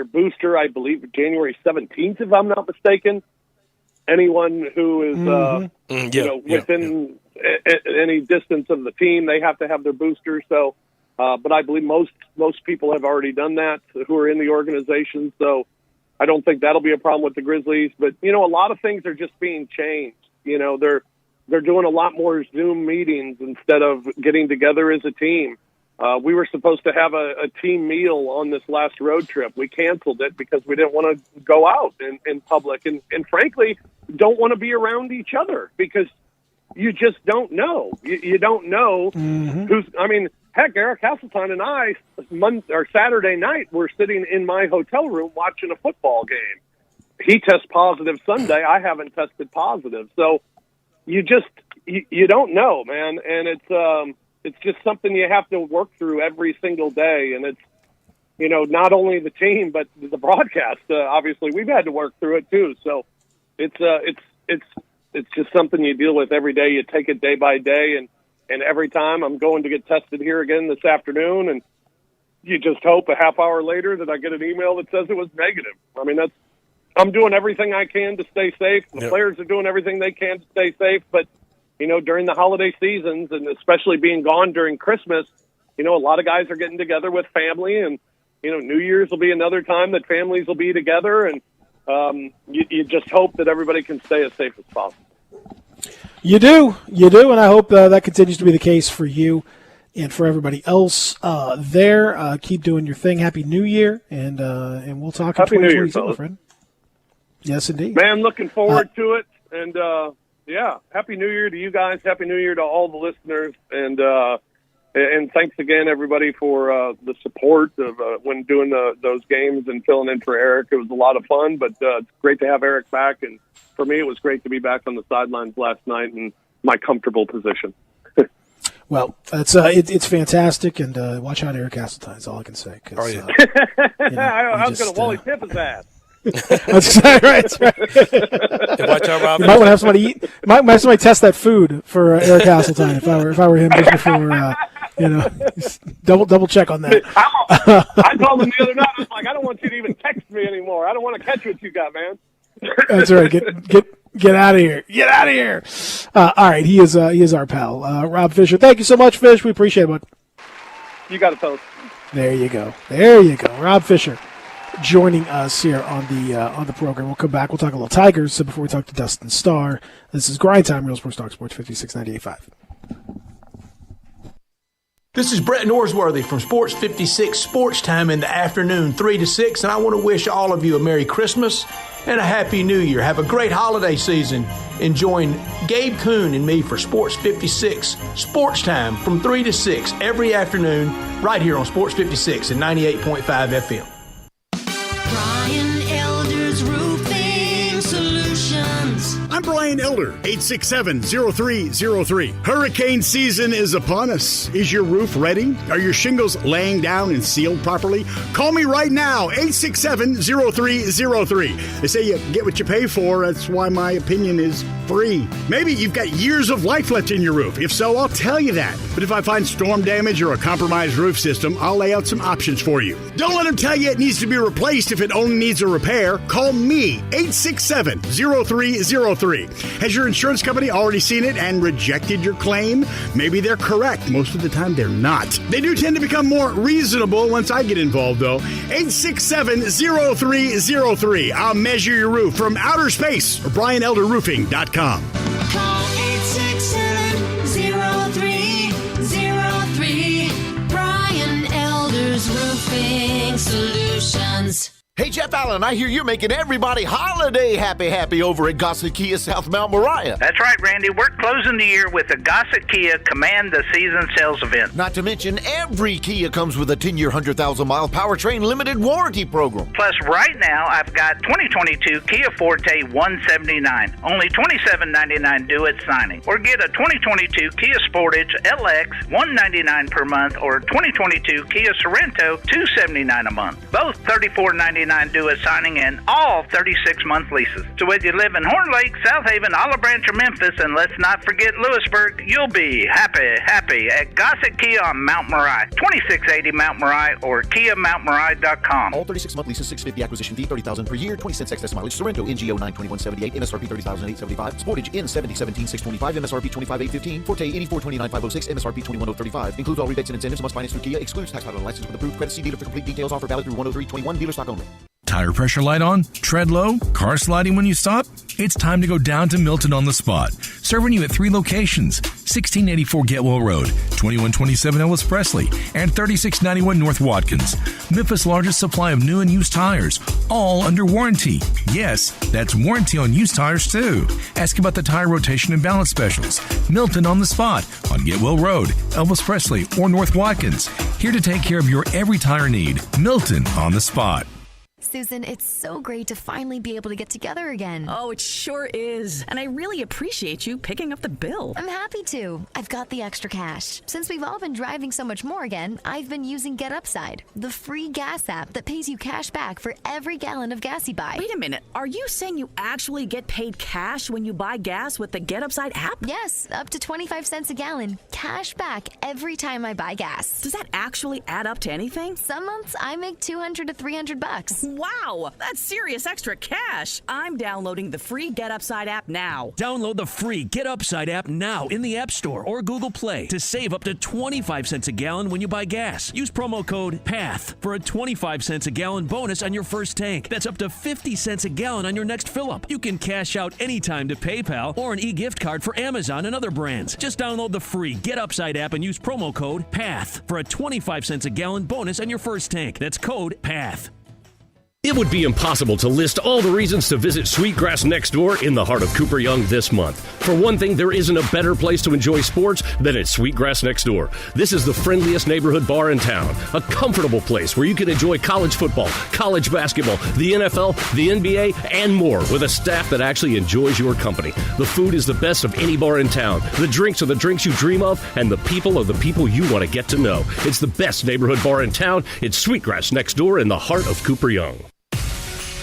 booster, I believe, January 17th, if I'm not mistaken. Anyone who is within any distance of the team, they have to have their booster. So, but I believe most people have already done that who are in the organization. So I don't think that'll be a problem with the Grizzlies. But a lot of things are just being changed. They're doing a lot more Zoom meetings instead of getting together as a team. We were supposed to have a team meal on this last road trip. We canceled it because we didn't want to go out in public and frankly, don't want to be around each other because you just don't know. You don't know who's – I mean, heck, Eric Hasseltine and I, Saturday night, were sitting in my hotel room watching a football game. He tests positive Sunday. I haven't tested positive. So you just you don't know, man, and it's just something you have to work through every single day, and it's not only the team but the broadcast. Obviously, we've had to work through it too. So it's just something you deal with every day. You take it day by day, and every time I'm going to get tested here again this afternoon, and you just hope a half hour later that I get an email that says it was negative. I mean, I'm doing everything I can to stay safe. The players are doing everything they can to stay safe, but during the holiday seasons, and especially being gone during Christmas, a lot of guys are getting together with family, and, New Year's will be another time that families will be together, and you just hope that everybody can stay as safe as possible. You do, and I hope that continues to be the case for you and for everybody else there. Keep doing your thing. Happy New Year, and we'll talk Happy in New Year, 2022, my friend. Yes, indeed. Man, looking forward to it, and Happy New Year to you guys. Happy New Year to all the listeners, and thanks again, everybody, for the support of when doing those games and filling in for Eric. It was a lot of fun, but it's great to have Eric back, and for me, it was great to be back on the sidelines last night in my comfortable position. Well, it's fantastic, and watch out, Eric Hasseltine. That's all I can say. Oh yeah, I was going to Wally Pipp his ass. That's right. That's right. Watch out, Rob. You might want to have somebody eat. Might have somebody test that food for Eric Hasseltine. If I were him, just before double check on that. I told him the other night. I was like, I don't want you to even text me anymore. I don't want to catch what you got, man. That's right. Get out of here. Get out of here. All right. He is our pal, Rob Fisher. Thank you so much, Fish. We appreciate it, bud. You got it, fellas. There you go. Rob Fisher joining us here on the program. We'll come back. We'll talk a little Tigers. So before we talk to Dustin Starr, this is Grindtime, Real Sports Talk Sports 56.98.5. This is Brett Norsworthy from Sports 56 Sports Time in the afternoon, 3 to 6, and I want to wish all of you a Merry Christmas and a Happy New Year. Have a great holiday season. Join Gabe Kuhn and me for Sports 56 Sports Time from 3 to 6 every afternoon right here on Sports 56 and 98.5 FM. Brian Elder's Roofing Solutions. I'm Brian Elder, 867-0303. Hurricane season is upon us. Is your roof ready? Are your shingles laying down and sealed properly? Call me right now, 867-0303. They say you get what you pay for. That's why my opinion is free. Maybe you've got years of life left in your roof. If so, I'll tell you that. But if I find storm damage or a compromised roof system, I'll lay out some options for you. Don't let them tell you it needs to be replaced if it only needs a repair. Call me, 867-0303. Has your insurance company already seen it and rejected your claim? Maybe they're correct. Most of the time, they're not. They do tend to become more reasonable once I get involved, though. 867-0303. I'll measure your roof from outer space or BrianElderRoofing.com. Call 867-0303. Brian Elder's Roofing Solutions. Hey, Jeff Allen, I hear you're making everybody holiday happy over at Gossett Kia South Mount Moriah. That's right, Randy. We're closing the year with the Gossett Kia Command the Season sales event. Not to mention, every Kia comes with a 10-year, 100,000-mile powertrain limited warranty program. Plus, right now, I've got 2022 Kia Forte 179, only $27.99 due at signing. Or get a 2022 Kia Sportage LX 199 per month, or 2022 Kia Sorento $279 a month. Both $34.99 due at signing, and all 36-month leases. So whether you live in Horn Lake, South Haven, Olive Branch, or Memphis, and let's not forget Lewisburg, you'll be happy at Gossett Kia on Mount Moriah, 2680 Mount Moriah, or KiaMountMoriah.com. All 36-month leases, $650 acquisition fee, $30,000 per year, 20 cents excess mileage. Sorrento NGO 92178, MSRP $30,875. Sportage N7017,625, MSRP $25,815. Forte $84,29,506, MSRP $21,035. Includes all rebates and incentives. Must finance through Kia. Excludes tax title and license with approved credit. See dealer for complete details. Offer valid through 103/21. Dealer stock only. Tire pressure light on? Tread low? Car sliding when you stop? It's time to go down to Milton on the Spot. Serving you at 3 locations: 1684 Getwell Road, 2127 Ellis Presley, and 3691 North Watkins. Memphis' largest supply of new and used tires, all under warranty. Yes, that's warranty on used tires too. Ask about the tire rotation and balance specials. Milton on the Spot on Getwell Road, Elvis Presley, or North Watkins. Here to take care of your every tire need. Milton on the Spot. Susan, it's so great to finally be able to get together again. Oh, it sure is. And I really appreciate you picking up the bill. I'm happy to. I've got the extra cash. Since we've all been driving so much more again, I've been using Get Upside, the free gas app that pays you cash back for every gallon of gas you buy. Wait a minute. Are you saying you actually get paid cash when you buy gas with the Get Upside app? Yes, up to 25 cents a gallon. Cash back every time I buy gas. Does that actually add up to anything? Some months I make $200 to $300. Wow, that's serious extra cash. I'm downloading the free Get Upside app now. Download the free Get Upside app now in the App Store or Google Play to save up to 25 cents a gallon when you buy gas. Use promo code PATH for a 25 cents a gallon bonus on your first tank. That's up to 50 cents a gallon on your next fill-up. You can cash out anytime to PayPal or an e-gift card for Amazon and other brands. Just download the free Get Upside app and use promo code PATH for a 25 cents a gallon bonus on your first tank. That's code PATH. It would be impossible to list all the reasons to visit Sweetgrass Next Door in the heart of Cooper Young this month. For one thing, there isn't a better place to enjoy sports than at Sweetgrass Next Door. This is the friendliest neighborhood bar in town, a comfortable place where you can enjoy college football, college basketball, the NFL, the NBA, and more with a staff that actually enjoys your company. The food is the best of any bar in town. The drinks are the drinks you dream of, and the people are the people you want to get to know. It's the best neighborhood bar in town. It's Sweetgrass Next Door in the heart of Cooper Young.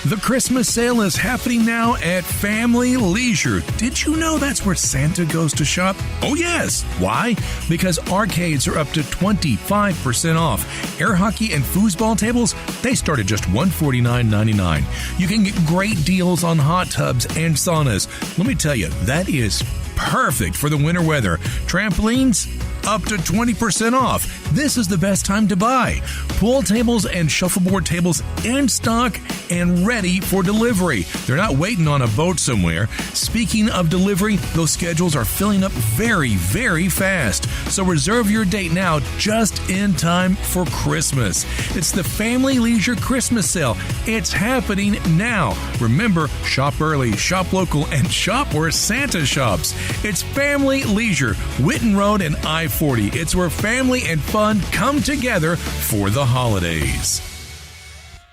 The Christmas sale is happening now at Family Leisure. Did you know that's where Santa goes to shop? Oh, yes. Why? Because arcades are up to 25% off. Air hockey and foosball tables, they start at just $149.99. You can get great deals on hot tubs and saunas. Let me tell you, that is perfect for the winter weather. Trampolines, up to 20% off. This is the best time to buy. Pool tables and shuffleboard tables in stock and ready for delivery. They're not waiting on a boat somewhere. Speaking of delivery, those schedules are filling up very, very fast. So reserve your date now, just in time for Christmas. It's the Family Leisure Christmas Sale. It's happening now. Remember, shop early, shop local, and shop where Santa shops. It's Family Leisure, Witten Road and I-40. It's where family and fun come together for the holidays.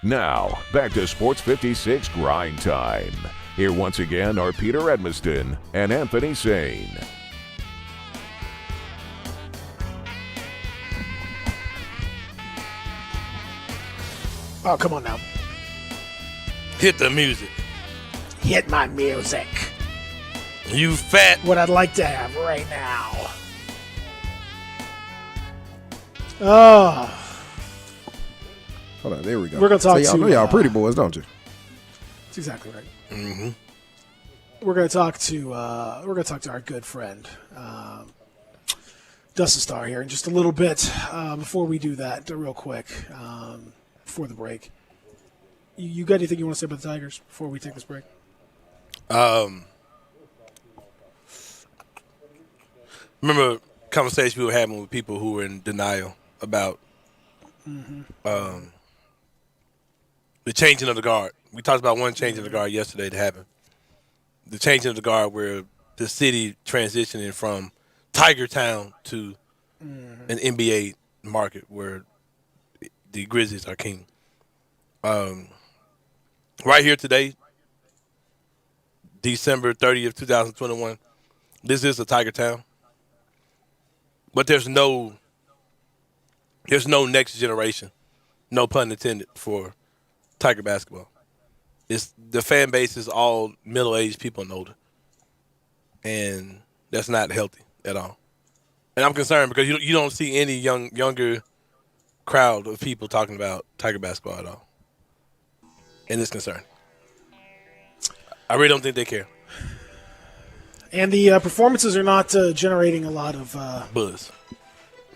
Now, back to Sports 56 Grind Time. Here once again are Peter Edmiston and Anthony Sane. Oh, come on now. Hit the music. Hit my music. You fat. What I'd like to have right now. Oh. Hold on, there we go. We're gonna talk y'all to, know y'all pretty boys, don't you? That's exactly right. Mm-hmm. We're gonna talk to our good friend Dustin Starr here in just a little bit. Before we do that, real quick, before the break, you got anything you want to say about the Tigers before we take this break? Remember conversations we were having with people who were in denial about the changing of the guard. We talked about one change of the guard yesterday that happened. The changing of the guard where the city transitioning from Tiger Town to an NBA market where the Grizzlies are king. Right here today, December 30th, 2021, this is a Tiger Town. But there's no next generation, no pun intended, for Tiger basketball. The fan base is all middle-aged people and older, and that's not healthy at all. And I'm concerned because you don't see any younger crowd of people talking about Tiger basketball at all, and it's concerning. I really don't think they care. And the performances are not generating a lot of buzz.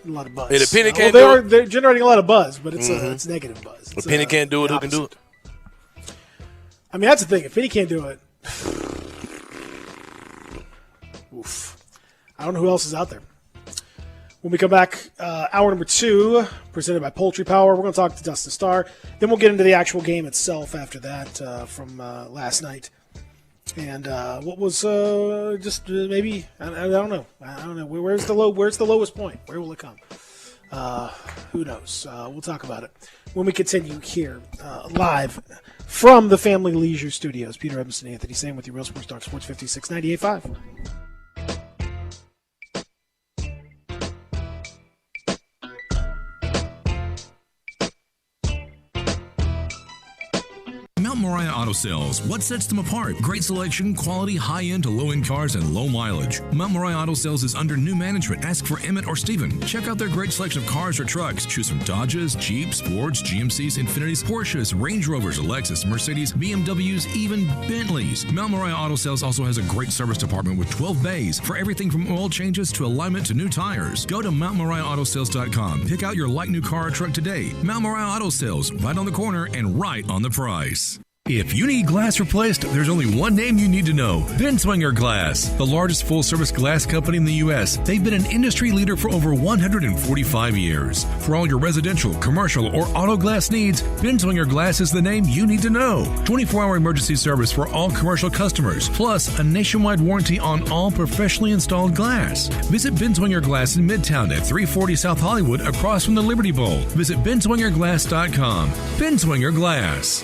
A lot of buzz. Hey, the Penny can't they're generating a lot of buzz, but it's negative buzz. If Penny can't do it, who can do it? I mean, that's the thing. If Penny can't do it, oof. I don't know who else is out there. When we come back, hour number 2, presented by Poultry Power, we're going to talk to Dustin Starr. Then we'll get into the actual game itself after that from last night. And what was just maybe I don't know. Where's the lowest point? Where will it come? Who knows? We'll talk about it when we continue here live from the Family Leisure Studios. Peter Edmiston, Anthony Sane with you, Real Sports Talk Sports 56 98.5. Mount Moriah Auto Sales. What sets them apart? Great selection, quality, high-end to low-end cars, and low mileage. Mount Moriah Auto Sales is under new management. Ask for Emmett or Steven. Check out their great selection of cars or trucks. Choose from Dodges, Jeeps, Fords, GMCs, Infinitis, Porsches, Range Rovers, Lexus, Mercedes, BMWs, even Bentleys. Mount Moriah Auto Sales also has a great service department with 12 bays for everything from oil changes to alignment to new tires. Go to MountMoriahAutoSales.com. Pick out your like new car or truck today. Mount Moriah Auto Sales, right on the corner and right on the price. If you need glass replaced, there's only one name you need to know. Binswanger Glass, the largest full-service glass company in the U.S. They've been an industry leader for over 145 years. For all your residential, commercial, or auto glass needs, Binswanger Glass is the name you need to know. 24-hour emergency service for all commercial customers, plus a nationwide warranty on all professionally installed glass. Visit Binswanger Glass in Midtown at 340 South Hollywood across from the Liberty Bowl. Visit binswingerglass.com. Binswanger Glass.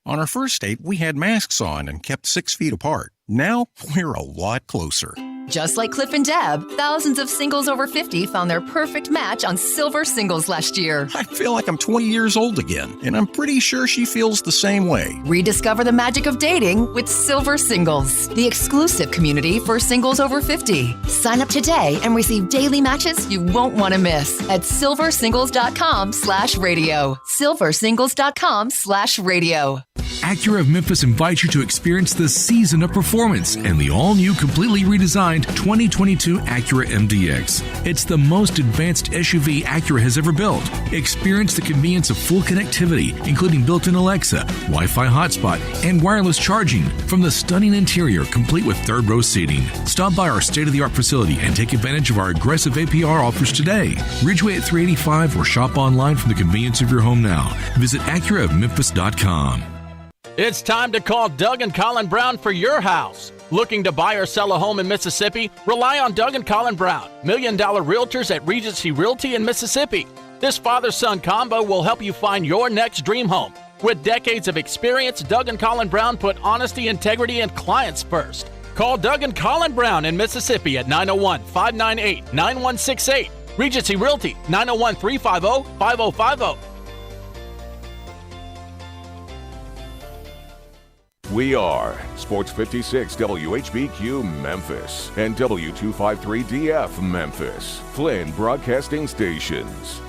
On our first date, we had masks on and kept 6 feet apart. Now, we're a lot closer. Just like Cliff and Deb, thousands of singles over 50 found their perfect match on Silver Singles last year. I feel like I'm 20 years old again, and I'm pretty sure she feels the same way. Rediscover the magic of dating with Silver Singles, the exclusive community for singles over 50. Sign up today and receive daily matches you won't want to miss at silversingles.com/radio. silversingles.com/radio. Acura of Memphis invites you to experience the season of performance and the all-new, completely redesigned 2022 Acura MDX. It's the most advanced SUV Acura has ever built. Experience the convenience of full connectivity, including built-in Alexa, Wi-Fi hotspot, and wireless charging from the stunning interior, complete with third-row seating. Stop by our state-of-the-art facility and take advantage of our aggressive APR offers today. Ridgeway at 385 or shop online from the convenience of your home now. Visit AcuraofMemphis.com. It's time to call Doug and Colin Brown for your house. Looking to buy or sell a home in Mississippi? Rely on Doug and Colin Brown, $1 Million Realtors at Regency Realty in Mississippi. This father-son combo will help you find your next dream home. With decades of experience, Doug and Colin Brown put honesty, integrity, and clients first. Call Doug and Colin Brown in Mississippi at 901-598-9168. Regency Realty, 901-350-5050. We are Sports 56 WHBQ Memphis and W253DF Memphis, Flynn Broadcasting Stations.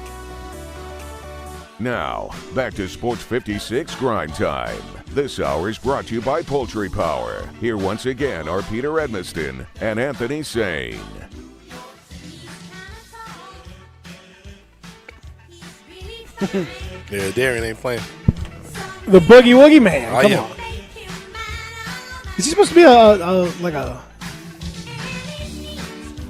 Now, back to Sports 56 Grind Time. This hour is brought to you by Poultry Power. Here once again are Peter Edmiston and Anthony Sane. Yeah, Darian ain't playing. The Boogie Woogie Man. Oh, Come yeah. on. Is he supposed to be like a?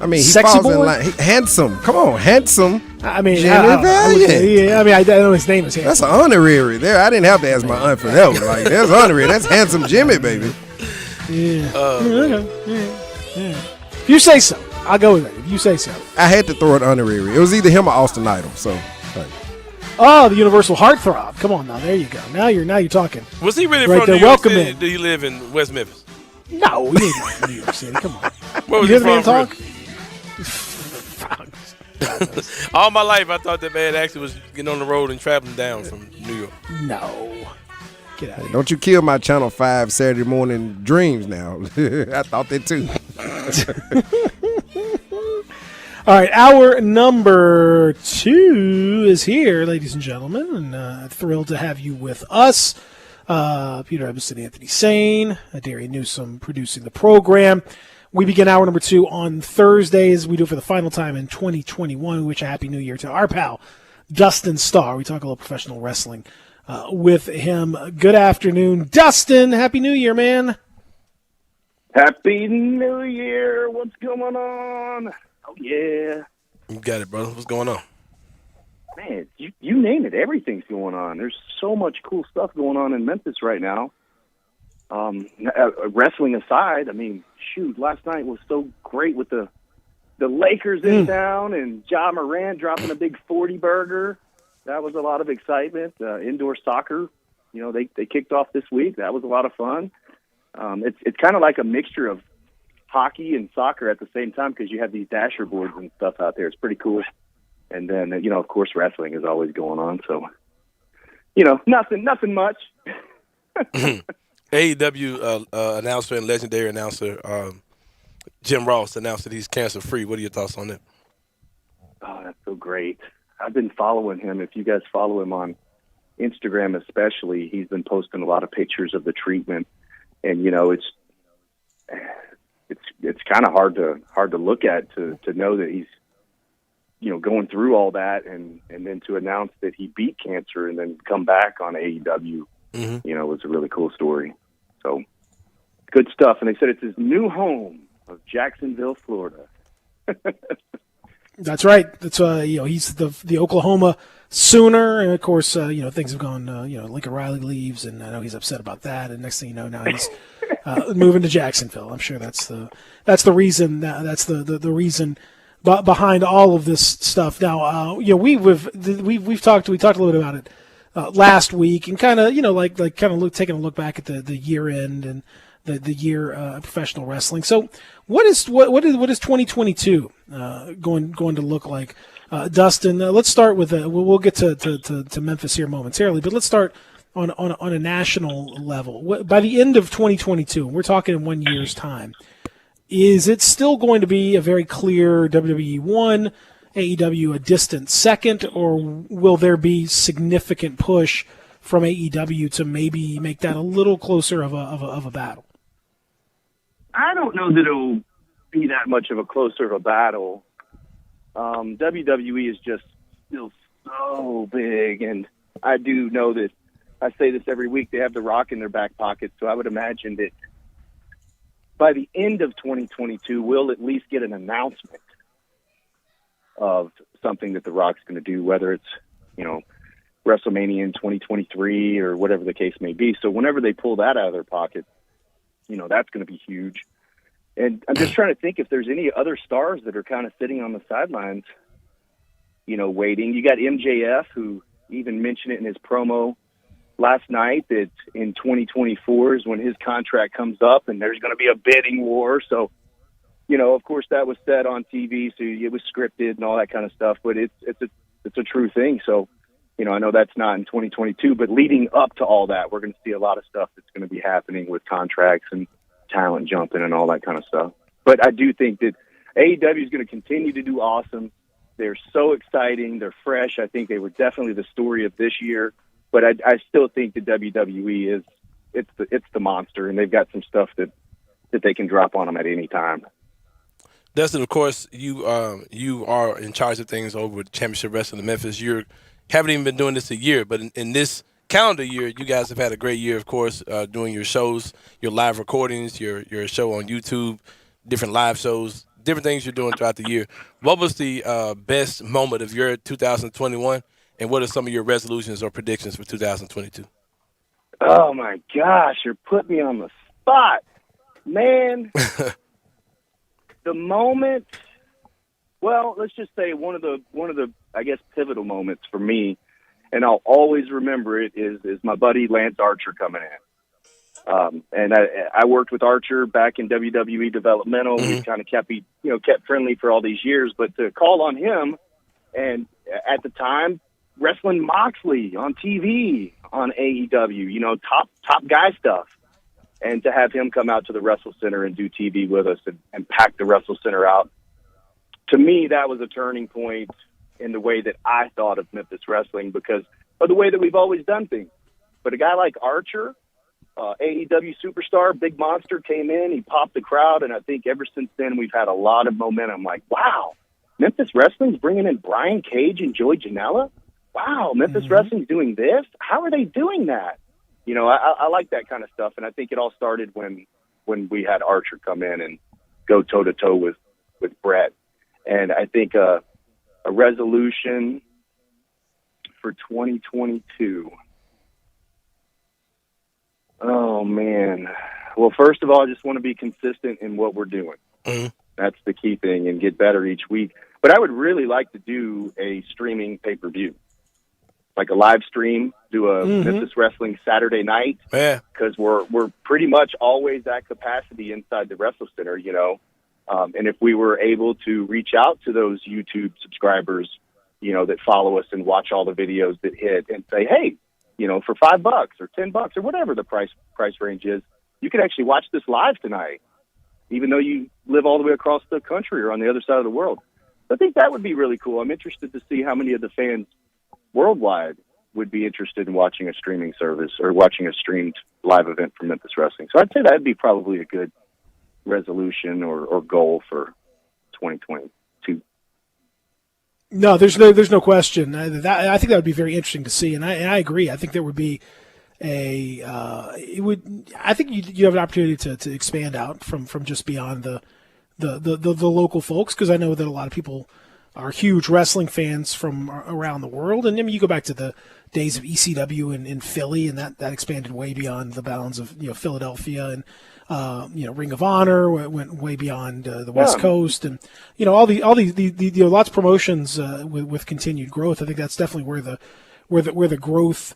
I mean, he sexy falls boy? in line. Handsome. Come on, handsome. I mean, Jimmy Valiant. yeah. I mean, I know his name is. That's an honorary there. I didn't have to ask my aunt for that one. Like, that's honorary. That's handsome Jimmy, baby. Yeah. Yeah. If you say so, I'll go with it. If you say so. I had to throw it honorary. It was either him or Austin Idol. So, like, Oh, the Universal Heartthrob. Come on now, there you go. Now you're talking. Was he really right from there. New York Welcome City? in. Did he live in West Memphis? No, he ain't from New York City. Come on. Where was You he hear the man from? talk? All my life, I thought that man actually was getting on the road and traveling down from New York. No. Get out of here. don't you kill my Channel 5 Saturday morning dreams now. I thought that too. All right, hour number 2 is here, ladies and gentlemen, and thrilled to have you with us. Peter Edmiston, Anthony Sane, Darian Newsom producing the program. We begin hour number 2 on Thursdays. We do it for the final time in 2021. We wish a happy new year to our pal, Dustin Starr. We talk a little professional wrestling with him. Good afternoon, Dustin. Happy New Year, man. Happy New Year. What's going on? Oh, yeah. You got it, brother. What's going on? Man, you name it. Everything's going on. There's so much cool stuff going on in Memphis right now. Wrestling aside, I mean, shoot, last night was so great with the Lakers in town and Ja Morant dropping a big 40 burger. That was a lot of excitement. Indoor soccer, you know, they kicked off this week. That was a lot of fun. It's kind of like a mixture of hockey and soccer at the same time because you have these dasher boards and stuff out there. It's pretty cool. And then, you know, of course, wrestling is always going on. So, you know, nothing much. AEW announcer and legendary announcer Jim Ross announced that he's cancer-free. What are your thoughts on that? Oh, that's so great. I've been following him. If you guys follow him on Instagram especially, he's been posting a lot of pictures of the treatment. And, you know, it's kind of hard to look at to know that he's, you know, going through all that and then to announce that he beat cancer and then come back on AEW you know, was a really cool story. So good stuff. And they said it's his new home of Jacksonville, Florida. That's right. That's he's the Oklahoma Sooner, and of course things have gone. Lincoln Riley leaves, and I know he's upset about that. And next thing you know, now he's moving to Jacksonville. I'm sure that's the reason. That's the reason behind all of this stuff. Now, we've talked a little bit about it last week, and kind of taking a look back at the year end and the year of professional wrestling. So what is 2022 going to look like? Dustin, let's start with we'll get to Memphis here momentarily, but let's start on a national level. By the end of 2022, we're talking in 1 year's time, is it still going to be a very clear WWE 1, AEW a distant second, or will there be significant push from AEW to maybe make that a little closer of a battle? I don't know that it'll be that much of a closer of a battle. WWE is just still so big, and I do know that I say this every week, they have The Rock in their back pocket, so I would imagine that by the end of 2022, we'll at least get an announcement of something that The Rock's going to do, whether it's, WrestleMania in 2023 or whatever the case may be. So whenever they pull that out of their pocket, that's going to be huge. And I'm just trying to think if there's any other stars that are kind of sitting on the sidelines, waiting. You got MJF, who even mentioned it in his promo last night, that in 2024 is when his contract comes up and there's going to be a bidding war. So, of course that was said on TV, so it was scripted and all that kind of stuff, but it's a true thing. So, I know that's not in 2022, but leading up to all that, we're going to see a lot of stuff that's going to be happening with contracts and talent jumping and all that kind of stuff. But I do think that AEW is going to continue to do awesome. They're so exciting. They're fresh. I think they were definitely the story of this year. But I still think that WWE it's the monster, and they've got some stuff that they can drop on them at any time. Dustin, of course, you are in charge of things over with Championship Wrestling in Memphis. You haven't even been doing this a year, but in this calendar year, you guys have had a great year, of course, doing your shows, your live recordings, your show on YouTube, different live shows, different things you're doing throughout the year. What was the best moment of your 2021, and what are some of your resolutions or predictions for 2022? Oh, my gosh, you're putting me on the spot. Man, the moment, well, let's just say one of the I guess, pivotal moments for me, and I'll always remember it, is my buddy Lance Archer coming in. And I worked with Archer back in WWE Developmental. We kind of kept friendly for all these years, but to call on him, and at the time, wrestling Moxley on TV on AEW, top guy stuff, and to have him come out to the Wrestle Center and do TV with us and pack the Wrestle Center out, to me, that was a turning point in the way that I thought of Memphis wrestling because of the way that we've always done things. But a guy like Archer, AEW superstar, big monster, came in, he popped the crowd, and I think ever since then we've had a lot of momentum. Like, wow, Memphis Wrestling's bringing in Brian Cage and Joey Janela? Wow, Memphis Wrestling's doing this? How are they doing that? I like that kind of stuff, and I think it all started when we had Archer come in and go toe-to-toe with Brett. And I think a resolution for 2022. Oh, man. Well, first of all, I just want to be consistent in what we're doing. That's the key thing, and get better each week. But I would really like to do a streaming pay-per-view, like a live stream, do a Memphis Wrestling Saturday night. Yeah. Because we're pretty much always at capacity inside the Wrestle Center, and if we were able to reach out to those YouTube subscribers, that follow us and watch all the videos that hit and say, hey, for $5 or $10 or whatever the price range is, you can actually watch this live tonight, even though you live all the way across the country or on the other side of the world. I think that would be really cool. I'm interested to see how many of the fans worldwide would be interested in watching a streaming service or watching a streamed live event from Memphis Wrestling. So I'd say that'd be probably a good resolution or goal for 2022. No, there's no question. I think that would be very interesting to see, and I agree. I think there would be I think you have an opportunity to expand out from just beyond the local folks, because I know that a lot of people are huge wrestling fans from around the world. And I mean, you go back to the days of ECW in Philly, and that expanded way beyond the bounds of Philadelphia, and Ring of Honor went way beyond the West Coast, and all these lots of promotions with continued growth. I think that's definitely where the growth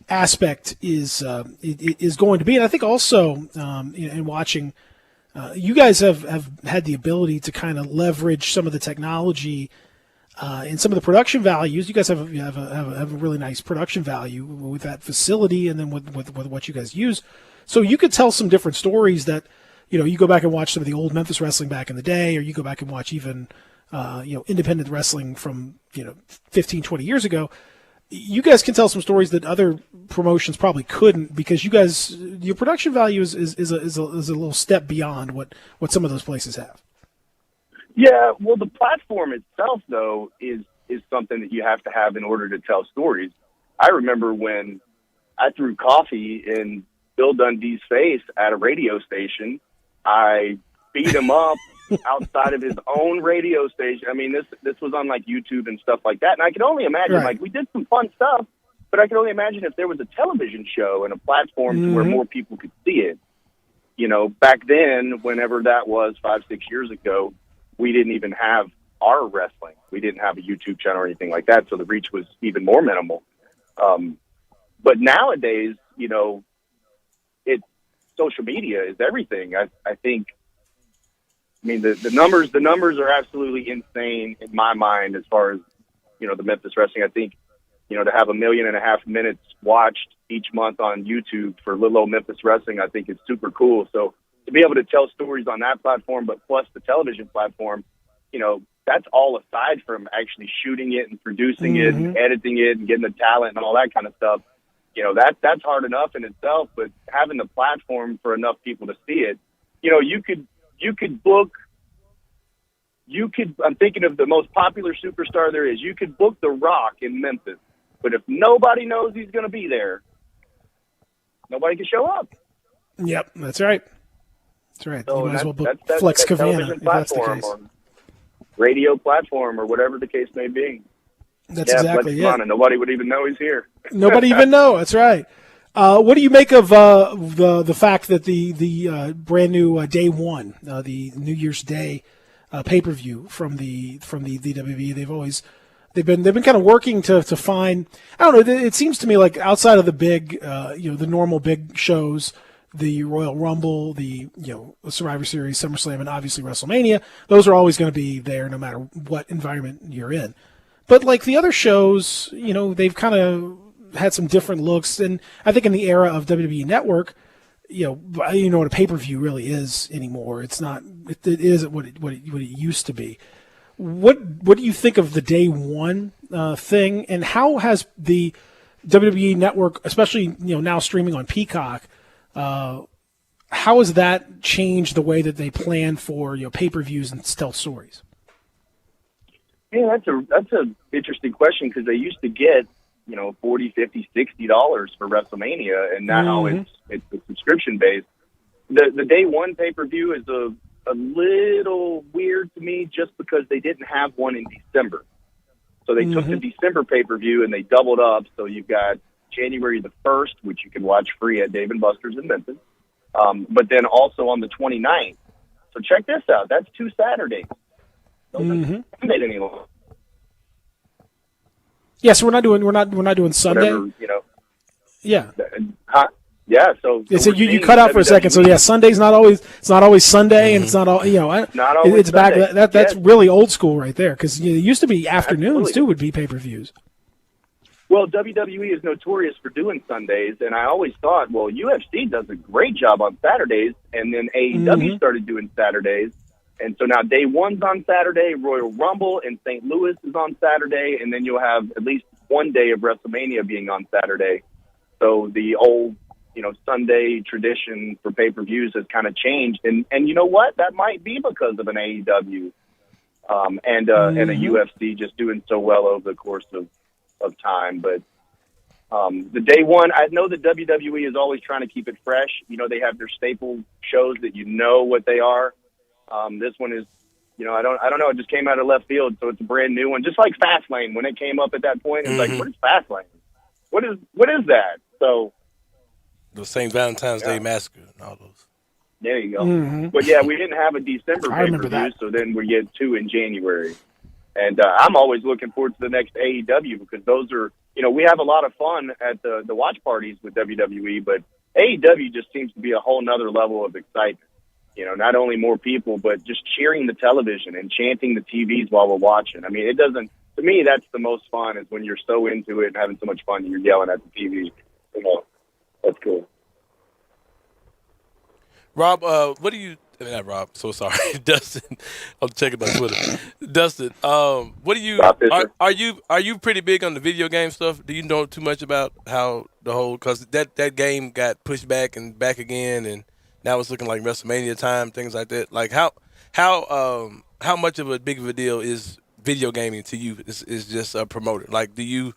aspect is going to be. And I think also in watching. You guys have had the ability to kind of leverage some of the technology and some of the production values. You guys have a really nice production value with that facility, and then with what you guys use. So you could tell some different stories that, you go back and watch some of the old Memphis wrestling back in the day, or you go back and watch even, independent wrestling from, 15, 20 years ago. You guys can tell some stories that other promotions probably couldn't, because you guys, your production value is a little step beyond what some of those places have. Yeah, well, the platform itself, though, is something that you have to have in order to tell stories. I remember when I threw coffee in Bill Dundee's face at a radio station. I beat him up outside of his own radio station. I mean, this was on like YouTube and stuff like that. And I could only imagine, like, we did some fun stuff, but I could only imagine if there was a television show and a platform to where more people could see it. Back then, whenever that was 5-6 years ago, we didn't even have our wrestling. We didn't have a YouTube channel or anything like that, so the reach was even more minimal. But nowadays, social media is everything. I think. I mean, the numbers are absolutely insane in my mind as far as, the Memphis wrestling. I think, to have 1.5 million minutes watched each month on YouTube for little old Memphis wrestling, I think is super cool. So to be able to tell stories on that platform, but plus the television platform, that's all aside from actually shooting it and producing it and editing it and getting the talent and all that kind of stuff. That's hard enough in itself, but having the platform for enough people to see it, I'm thinking of the most popular superstar there is. You could book The Rock in Memphis, but if nobody knows he's going to be there, nobody can show up. Yep, that's right. That's right. So you might as well book that's Flex that Cavana television if that's the platform case. or radio platform or whatever the case may be. That's exactly Flex it. Cavana, nobody would even know he's here. Nobody even know. That's right. What do you make of the fact that the brand new Day One, the New Year's Day pay-per-view from the WWE? They've been kind of working to find. I don't know. It seems to me like outside of the big, the normal big shows, the Royal Rumble, the Survivor Series, SummerSlam, and obviously WrestleMania, those are always going to be there no matter what environment you're in. But like the other shows, they've kind of had some different looks, and I think in the era of WWE Network, what a pay-per-view really is anymore. It's not. It isn't what it used to be. What do you think of the Day One thing, and how has the WWE Network, especially now streaming on Peacock, how has that changed the way that they plan for pay-per-views and tell stories? Yeah, that's a interesting question, because they used to get $40, $50, $60 for WrestleMania, and now it's a subscription based. The Day One pay-per-view is a little weird to me, just because they didn't have one in December. So they took the December pay-per-view and they doubled up. So you've got January the 1st, which you can watch free at Dave & Buster's in Memphis, but then also on the 29th. So check this out. That's 2 Saturdays. Sunday anymore. Yeah, so we're not doing Sunday. Whatever, Yeah. Yeah. So you cut out for a second. So yeah, Sunday's not always. It's not always Sunday, and it's not all. Not always it's back. Sunday. That's really old school right there. Because it used to be afternoons too. Would be pay-per-views. Well, WWE is notorious for doing Sundays, and I always thought, well, UFC does a great job on Saturdays, and then AEW started doing Saturdays. And so now Day One's on Saturday, Royal Rumble in St. Louis is on Saturday, and then you'll have at least one day of WrestleMania being on Saturday. So the old, Sunday tradition for pay-per-views has kind of changed. And you know what? That might be because of an AEW and a UFC just doing so well over the course of time. But The day one, I know the WWE is always trying to keep it fresh. You know, they have their staple shows that you know what they are. This one is, you know, I don't know. It just came out of left field, so it's a brand new one. Just like Fastlane, when it came up at that point, it's like, what is Fastlane? What is that? So the St. Valentine's Day Massacre and all those. There you go. But yeah, we didn't have a December I remember pay-per-view, that. so then we get 2 in January. And I'm always looking forward to the next AEW because those are, you know, we have a lot of fun at the watch parties with WWE, but AEW just seems to be a whole nother level of excitement. You know, not only more people, but just cheering the television and chanting the TVs while we're watching. I mean, it doesn't, to me, that's the most fun is when you're so into it and having so much fun and you're yelling at the TV. You know, that's cool. Rob, what do you? Not Rob. So sorry, Dustin. I'm checking my Twitter. Dustin, what do you? Are you pretty big on the video game stuff? Do you know too much about how the whole? Because that game got pushed back and back again, and now it's looking like WrestleMania time, things like that. Like how much of a big of a deal is video gaming to you? Is just a promoter? Like, do you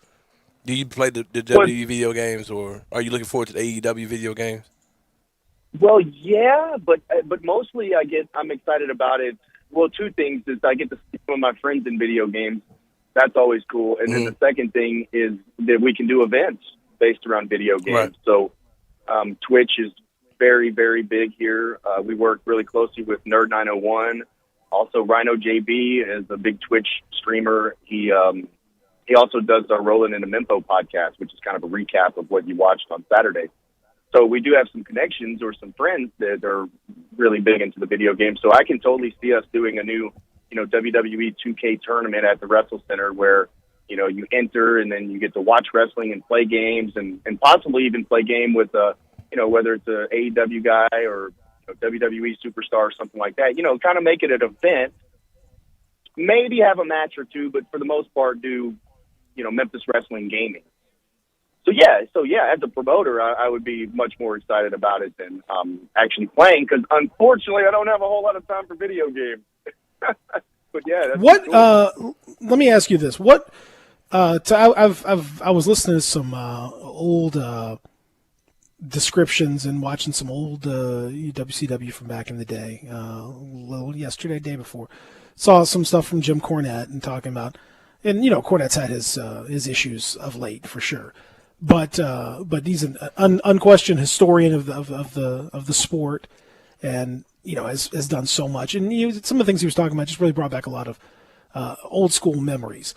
play the WWE video games, or are you looking forward to the AEW video games? Well, yeah, but mostly I'm excited about it. Well, 2 things is I get to see some of my friends in video games. That's always cool. And then the second thing is that we can do events based around video games. Right. So Twitch is very, very big here. We work really closely with Nerd 901. Also, Rhino JB is a big Twitch streamer. He also does our Rolling in the Mempo podcast, which is kind of a recap of what you watched on Saturday. So we do have some connections or some friends that are really big into the video game. So I can totally see us doing a new, you know, WWE 2K tournament at the Wrestle Center where, you know, you enter and then you get to watch wrestling and play games and possibly even play game with you know, whether it's a AEW guy or WWE superstar or something like that. You know, kind of make it an event. Maybe have a match or 2, but for the most part do, you know, Memphis Wrestling gaming. So yeah, as a promoter, I would be much more excited about it than actually playing because unfortunately I don't have a whole lot of time for video games. But yeah, that's cool. Let me ask you this: what? I was listening to some old descriptions and watching some old WCW from back in the day. Yesterday, day before, saw some stuff from Jim Cornette and talking about, and you know, Cornette's had his issues of late for sure. But he's an unquestioned historian of the sport, and you know has done so much. And some of the things he was talking about just really brought back a lot of old school memories.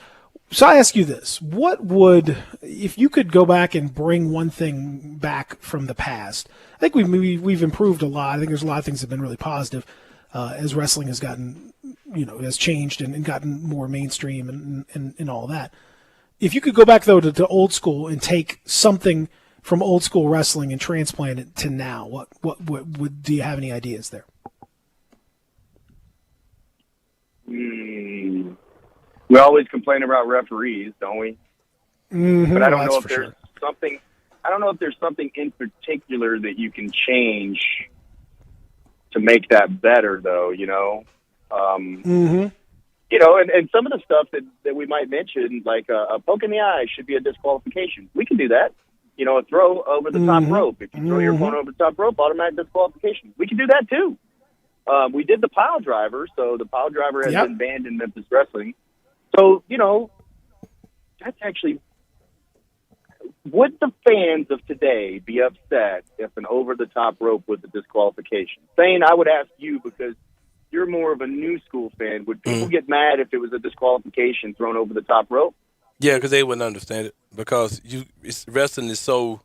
So I ask you this: what would, if you could go back and bring one thing back from the past? I think we've improved a lot. I think there's a lot of things that have been really positive as wrestling has gotten, you know, has changed and gotten more mainstream and all that. If you could go back, though, to old school and take something from old school wrestling and transplant it to now, what do you have any ideas there? We always complain about referees, don't we? Mm-hmm. But I don't know if there's something. I don't know if there's something in particular that you can change to make that better, though. You know. You know, and some of the stuff that we might mention, like a poke in the eye should be a disqualification. We can do that. You know, a throw over the top rope. If you throw your opponent over the top rope, automatic disqualification. We can do that, too. We did the pile driver, so the pile driver has been banned in Memphis Wrestling. So, you know, that's actually... Would the fans of today be upset if an over-the-top rope was a disqualification? Thane, I would ask you because... you're more of a new school fan. Would people get mad if it was a disqualification thrown over the top rope? Yeah, because they wouldn't understand it. Because wrestling is so...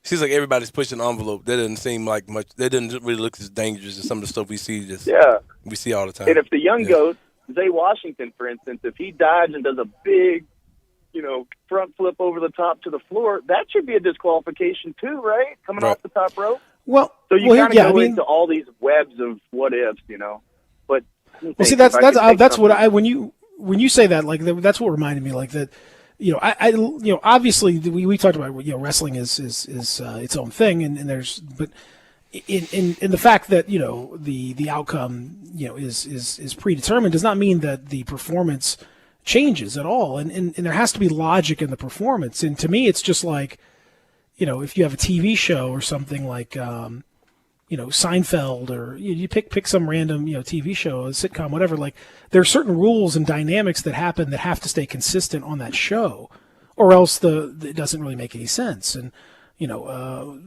It seems like everybody's pushing the envelope. That doesn't seem like much. That doesn't really look as dangerous as some of the stuff we see. We see all the time. And if the young goat, Zay Washington, for instance, if he dives and does a big, you know, front flip over the top to the floor, that should be a disqualification too, right? Coming off the top rope. Well, so you kind of go into all these webs of what ifs, you know. But see, that's what when you say that, like, that's what reminded me, like, that, you know, I you know, obviously we talked about, you know, wrestling is its own thing, and there's, but in the fact that, you know, the outcome, you know, is predetermined does not mean that the performance changes at all, and there has to be logic in the performance. And to me, it's just like, if you have a TV show or something like, Seinfeld, or you pick some random, TV show, a sitcom, whatever. Like, there are certain rules and dynamics that happen that have to stay consistent on that show, or else it doesn't really make any sense. And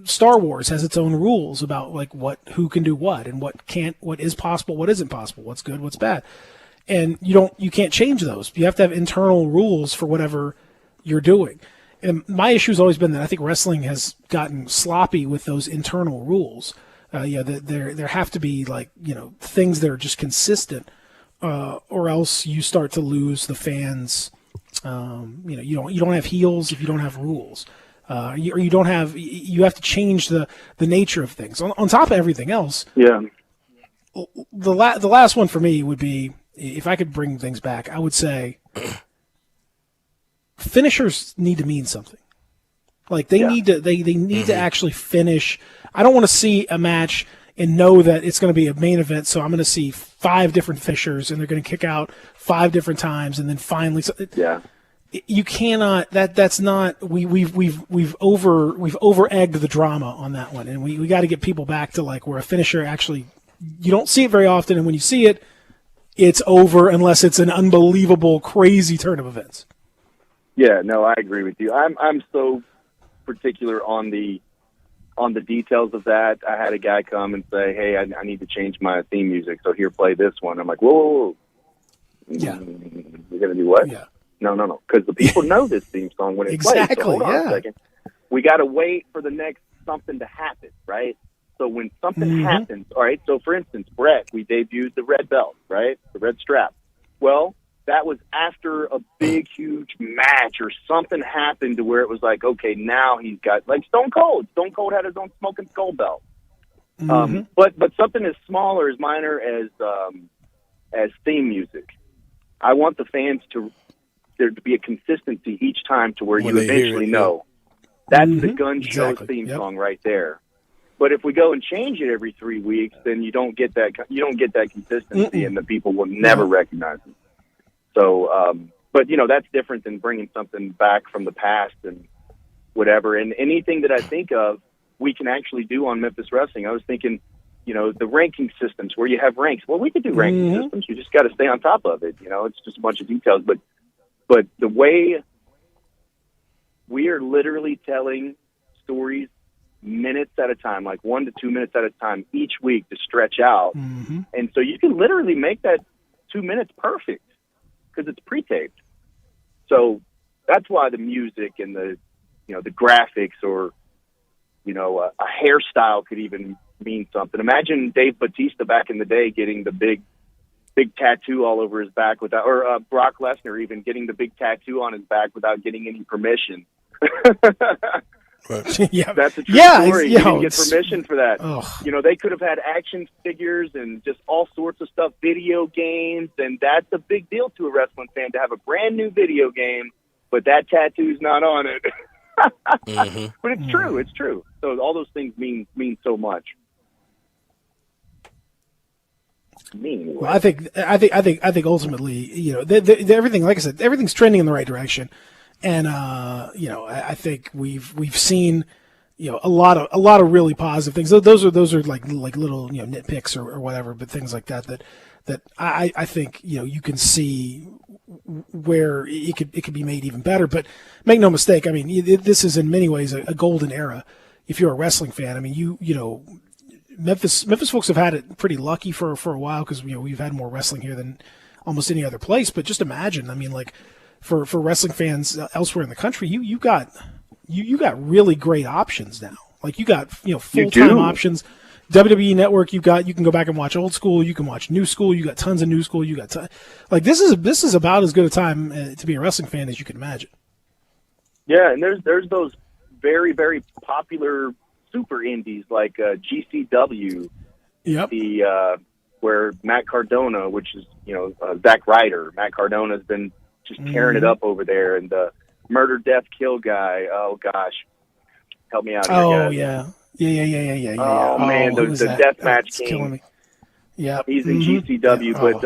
Star Wars has its own rules about like who can do what, and what is possible, what isn't possible, what's good, what's bad. And you can't change those. You have to have internal rules for whatever you're doing. And my issue has always been that I think wrestling has gotten sloppy with those internal rules. There have to be like, things that are just consistent, or else you start to lose the fans. You don't have heels if you don't have rules. You have to change the nature of things. On top of everything else, yeah. The last one for me would be, if I could bring things back, I would say finishers need to mean something. Like they need to actually finish. I don't want to see a match and know that it's going to be a main event, so I'm going to see 5 different finishers and they're going to kick out 5 different times and then finally. Yeah. You cannot. That's not. We've over egged the drama on that one, and we got to get people back to like where a finisher actually. You don't see it very often, and when you see it, it's over unless it's an unbelievable, crazy turn of events. Yeah, no, I agree with you. I'm so particular on the details of that. I had a guy come and say, "Hey, I need to change my theme music, so here, play this one." I'm like, "Whoa. Yeah, you're gonna do what?" Yeah. No, because the people know this theme song when it plays. So hold on a second. We got to wait for the next something to happen, right? So when something happens, all right, so for instance, Brett, we debuted the red belt, right? The red strap. Well, that was after a big, huge match or something happened to where it was like, okay, now he's got, like Stone Cold. Stone Cold had his own smoking skull belt. But something as small or as minor as theme music. I want the fans there to be a consistency each time to where you eventually know that's the Gun Show theme song right there. But if we go and change it every 3 weeks, then you don't get that consistency, and the people will never recognize it. So, but that's different than bringing something back from the past and whatever. And anything that I think of, we can actually do on Memphis Wrestling. I was thinking, the ranking systems where you have ranks. Well, we could do ranking systems. You just got to stay on top of it. It's just a bunch of details, but the way we are literally telling stories minutes at a time, like 1 to 2 minutes at a time each week to stretch out. And so you can literally make that 2 minutes perfect because it's pre-taped. So that's why the music and the graphics or, a hairstyle could even mean something. Imagine Dave Bautista back in the day getting the big tattoo all over his back without, or Brock Lesnar even getting the big tattoo on his back without getting any permission. Yeah. That's a true story. You didn't get permission for that. They could have had action figures and just all sorts of stuff, video games, and that's a big deal to a wrestling fan to have a brand new video game, but that tattoo's not on it. But it's true. It's true. So all those things mean so much. Well, I think ultimately, everything, like I said, everything's trending in the right direction, and I think we've seen, a lot of really positive things. Those are like little nitpicks or whatever, but things like that I think you can see where it could be made even better. But make no mistake, I mean, this is in many ways a golden era if you're a wrestling fan. I mean, Memphis folks have had it pretty lucky for a while because we've had more wrestling here than almost any other place. But just imagine, I mean, like for wrestling fans elsewhere in the country, you got really great options now. Like you got full-time options. WWE Network, you can go back and watch old school. You can watch new school. You got tons of new school. You got this is about as good a time to be a wrestling fan as you can imagine. Yeah, and there's those very, very popular super indies like GCW, where Matt Cardona, which is Zack Ryder. Matt Cardona's been just tearing it up over there, and the Murder Death Kill guy. Oh gosh, help me out here, guys. Yeah. Oh man, the Deathmatch King. Killing me. Yeah, he's in GCW, but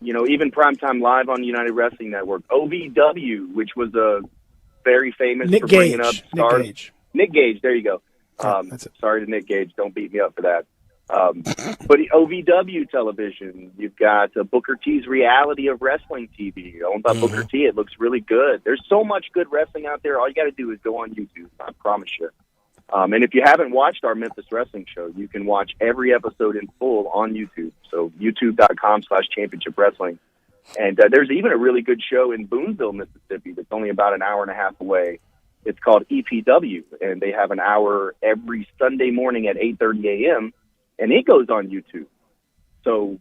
even Primetime Live on United Wrestling Network. OVW, which was a very famous Nick for bringing Gage. up stars. Nick Gage. Nick Gage, there you go. Sorry to Nick Gage. Don't beat me up for that. But OVW television, you've got Booker T's Reality of Wrestling TV, owned by Booker T. It looks really good. There's so much good wrestling out there. All you got to do is go on YouTube. I promise you. And if you haven't watched our Memphis Wrestling show, you can watch every episode in full on YouTube. So youtube.com/Championship Wrestling. And there's even a really good show in Boonville, Mississippi that's only about an hour and a half away. It's called EPW, and they have an hour every Sunday morning at 8:30 a.m., and it goes on YouTube. So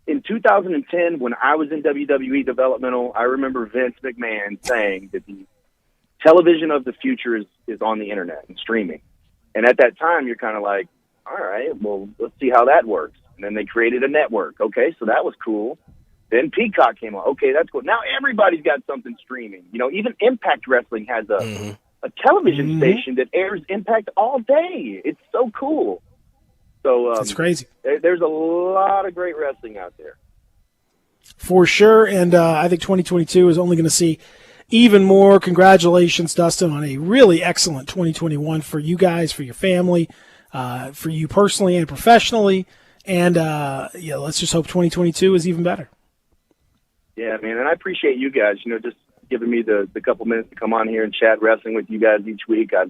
in 2010, when I was in WWE developmental, I remember Vince McMahon saying that the television of the future is on the internet and streaming. And at that time, you're kind of like, all right, well, let's see how that works. And then they created a network. Okay, so that was cool. Then Peacock came on. Okay, that's cool. Now everybody's got something streaming. Even Impact Wrestling has a television station that airs Impact all day. It's so cool. So that's crazy. There's a lot of great wrestling out there. For sure, and I think 2022 is only going to see even more. Congratulations, Dustin, on a really excellent 2021 for you guys, for your family, for you personally and professionally. And, let's just hope 2022 is even better. Yeah, man, and I appreciate you guys, just giving me the couple minutes to come on here and chat wrestling with you guys each week. I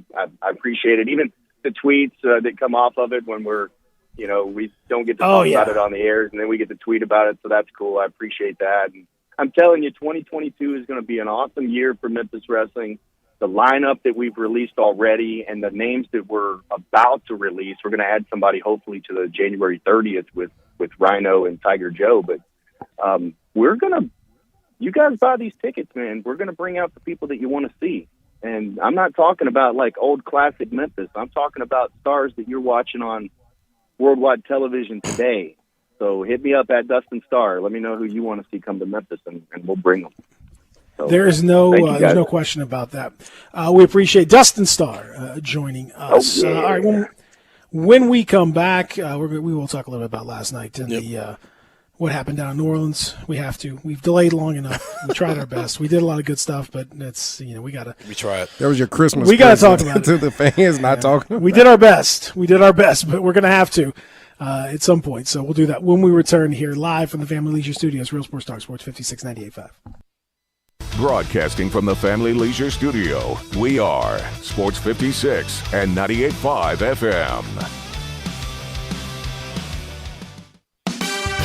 appreciate it. Even the tweets that come off of it when we're, we don't get to talk about it on the air, and then we get to tweet about it, so that's cool. I appreciate that. And I'm telling you, 2022 is going to be an awesome year for Memphis Wrestling. The lineup that we've released already and the names that we're about to release, we're going to add somebody hopefully to the January 30th with Rhino and Tiger Joe. But you guys buy these tickets, man. We're going to bring out the people that you want to see. And I'm not talking about like old classic Memphis. I'm talking about stars that you're watching on worldwide television today. So hit me up at Dustin Starr. Let me know who you want to see come to Memphis, and we'll bring them. So, there's no question about that. We appreciate Dustin Starr joining us. All right, when we come back, we will talk a little bit about last night and the what happened down in New Orleans. We've delayed long enough. We tried our best. We did a lot of good stuff, but it's we tried. That was your Christmas. We got to talk about it to the fans. Not talking. We did our best. But we're gonna have to at some point. So we'll do that when we return here live from the Family Leisure Studios. Real Sports Talk Sports 56.98.5. Broadcasting from the Family Leisure Studio, we are Sports 56 and 98.5 FM.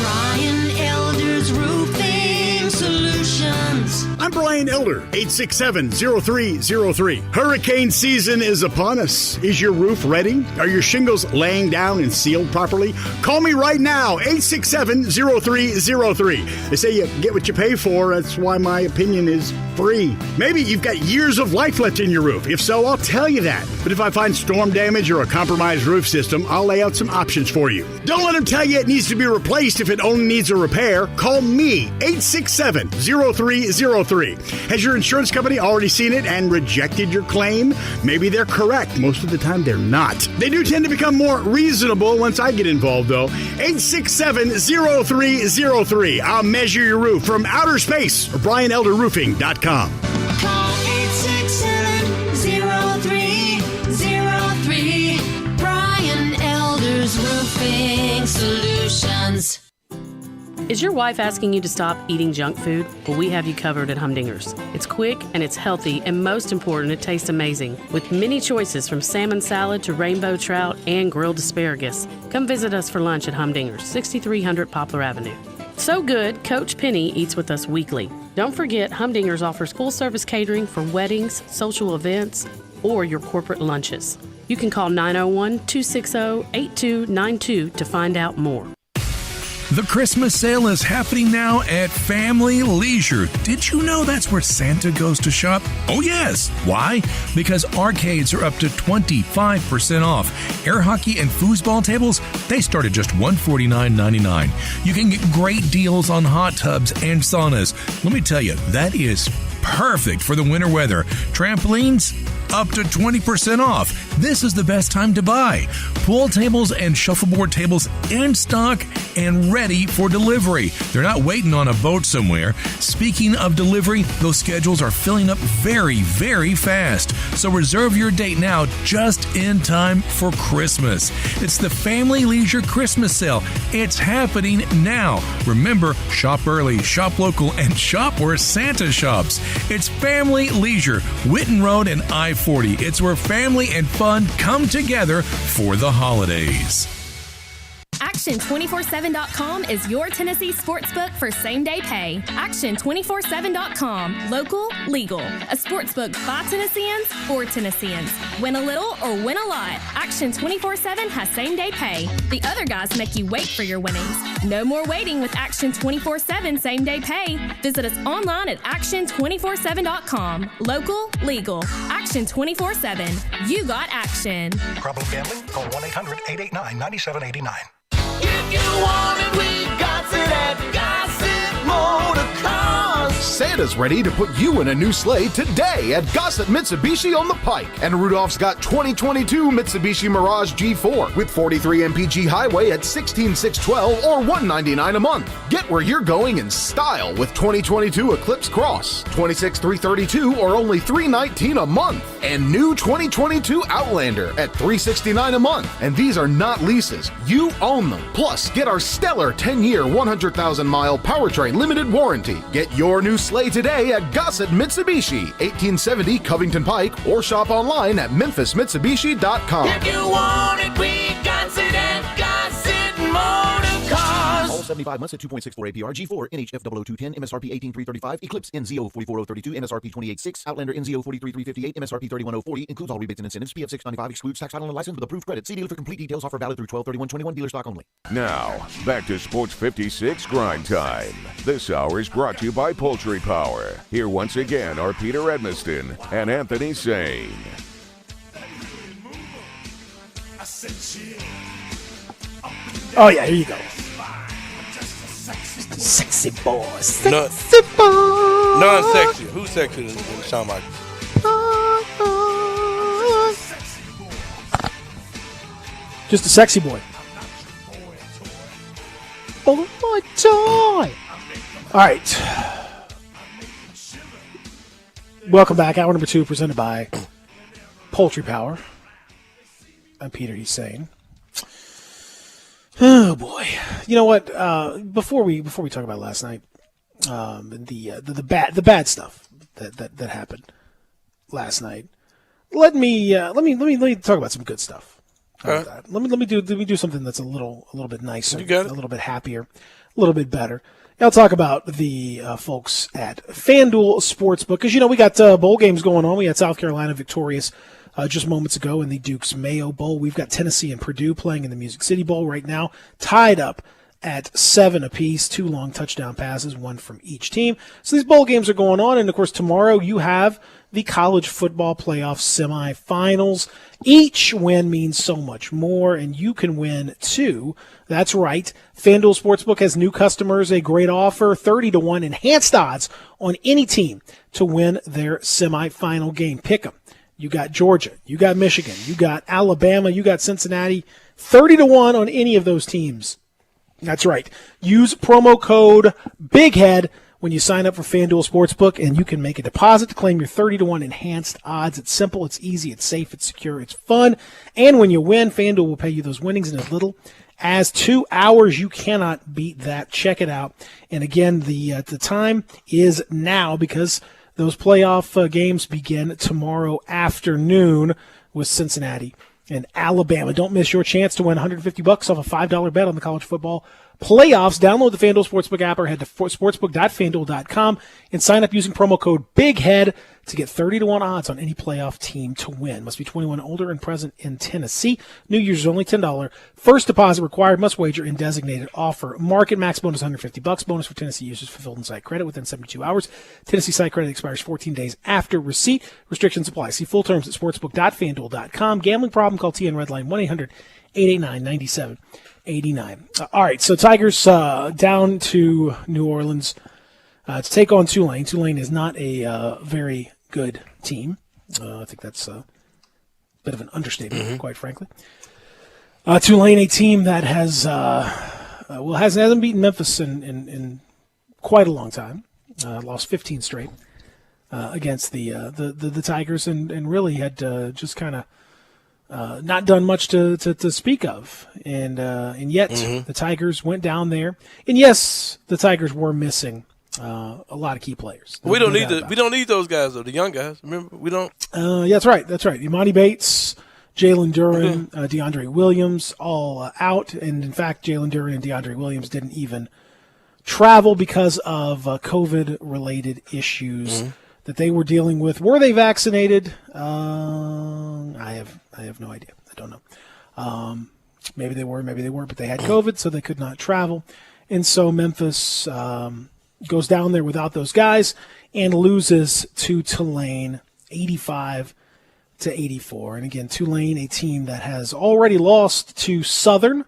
Brian Elder's Roofing Solutions. I'm Brian Elder, 867-0303. Hurricane season is upon us. Is your roof ready? Are your shingles laying down and sealed properly? Call me right now, 867-0303. They say you get what you pay for. That's why my opinion is free. Maybe you've got years of life left in your roof. If so, I'll tell you that. But if I find storm damage or a compromised roof system, I'll lay out some options for you. Don't let them tell you it needs to be replaced if it only needs a repair. Call me, 867-0303. Has your insurance company already seen it and rejected your claim? Maybe they're correct. Most of the time, they're not. They do tend to become more reasonable once I get involved, though. 867-0303. I'll measure your roof from outer space or BrianElderRoofing.com. Call 867-0303. Brian Elder's Roofing Solutions. Is your wife asking you to stop eating junk food? Well, we have you covered at Humdinger's. It's quick and it's healthy, and most important, it tastes amazing. With many choices from salmon salad to rainbow trout and grilled asparagus. Come visit us for lunch at Humdinger's, 6300 Poplar Avenue. So good, Coach Penny eats with us weekly. Don't forget, Humdinger's offers full-service catering for weddings, social events, or your corporate lunches. You can call 901-260-8292 to find out more. The Christmas sale is happening now at Family Leisure. Did you know that's where Santa goes to shop? Oh, yes. Why? Because arcades are up to 25% off. Air hockey and foosball tables, they start at just $149.99. You can get great deals on hot tubs and saunas. Let me tell you, that is perfect for the winter weather. Trampolines? up to 20% off. This is the best time to buy. Pool tables and shuffleboard tables in stock and ready for delivery. They're not waiting on a boat somewhere. Speaking of delivery, those schedules are filling up very, very fast. So reserve your date now, just in time for Christmas. It's the Family Leisure Christmas Sale. It's happening now. Remember, shop early, shop local, and shop where Santa shops. It's Family Leisure, Whitten Road and I-40. It's where family and fun come together for the holidays. Action247.com is your Tennessee sportsbook for same-day pay. Action247.com. Local, legal. A sportsbook by Tennesseans, for Tennesseans. Win a little or win a lot. Action247 has same-day pay. The other guys make you wait for your winnings. No more waiting with Action247 same-day pay. Visit us online at Action247.com. Local, legal. Action247. You got action. Problem gambling? Call 1-800-889-9789. If you want it, we got it at Gossett Motor Cars. Santa's ready to put you in a new sleigh today at Gossett Mitsubishi on the Pike. And Rudolph's got 2022 Mitsubishi Mirage G4 with 43 mpg highway at $16,612 or $199 a month. Get where you're going in style with 2022 Eclipse Cross, $26,332 or only $319 a month. And new 2022 Outlander at $369 a month. And these are not leases. You own them. Plus, get our stellar 10-year, 100,000-mile powertrain limited warranty. Get your new sleigh today at Gossett Mitsubishi, 1870 Covington Pike, or shop online at memphismitsubishi.com. If you want it, we got it at Gossett Motor Cars. All 75 months at 2.64 APR, G4, NHF 00210, MSRP 18335, Eclipse NZO 44032, MSRP 286, Outlander NZO 43358, MSRP 31040, includes all rebates and incentives, PF 695, excludes tax title and license with approved credit. See dealer for complete details. Offer valid through 12/31/21, dealer stock only. Now, back to Sports 56 Grind Time. This hour is brought to you by Poultry Power. Here once again are Peter Edmiston and Anthony Sane. Oh, yeah, here you go. Sexy boy. Sexy boy. Non-sexy. Who's sexier than Shawn Michaels? Just a sexy boy. Oh, my joy. All right. Welcome back. Hour number 2 presented by Poultry Power. I'm Peter Hussein. Oh boy! You know what? Before we talk about last night, the bad stuff that happened last night, let me talk about some good stuff. Let me do something that's a little bit nicer, a little bit happier, a little bit better. I'll talk about the folks at FanDuel Sportsbook, because we got bowl games going on. We had South Carolina victorious just moments ago in the Duke's Mayo Bowl. We've got Tennessee and Purdue playing in the Music City Bowl right now, tied up at 7 apiece, 2 long touchdown passes, 1 from each team. So these bowl games are going on, and of course tomorrow you have the college football playoff semifinals. Each win means so much more, and you can win too. That's right. FanDuel Sportsbook has new customers a great offer, 30-1 enhanced odds on any team to win their semifinal game. Pick them. You got Georgia, you got Michigan, you got Alabama, you got Cincinnati, 30-1 on any of those teams. That's right. Use promo code BIGHEAD when you sign up for FanDuel Sportsbook, and you can make a deposit to claim your 30-1 enhanced odds. It's simple, it's easy, it's safe, it's secure, it's fun. And when you win, FanDuel will pay you those winnings in as little as 2 hours. You cannot beat that. Check it out. And again, the time is now, because those playoff games begin tomorrow afternoon with Cincinnati and Alabama. Don't miss your chance to win $150 off a $5 bet on the college football playoffs. Download the FanDuel Sportsbook app or head to sportsbook.fanduel.com and sign up using promo code BIGHEAD to get 30-1 odds on any playoff team to win. Must be 21 and older and present in Tennessee. New users only $10. First deposit required. Must wager in designated offer market. Max bonus $150. Bonus for Tennessee users fulfilled in site credit within 72 hours. Tennessee site credit expires 14 days after receipt. Restrictions apply. See full terms at sportsbook.fanduel.com. Gambling problem? Call TN Redline 1-800-889-9789. All right, so Tigers down to New Orleans to take on Tulane. Tulane is not a very good team. I think that's a bit of an understatement, quite frankly. Tulane, a team that hasn't beaten Memphis in quite a long time. Lost 15 straight against the Tigers, and really had just kind of not done much to speak of. And yet the Tigers went down there, and yes, the Tigers were missing a lot of key players. We don't need those guys though. The young guys. Remember, we don't. Yeah, that's right. That's right. Imani Bates, Jalen Duran, DeAndre Williams, all out. And in fact, Jalen Duran and DeAndre Williams didn't even travel because of COVID-related issues that they were dealing with. Were they vaccinated? I have no idea. I don't know. Maybe they were, maybe they weren't, but they had COVID, so they could not travel. And so Memphis goes down there without those guys and loses to Tulane 85-84. And again, Tulane, a team that has already lost to Southern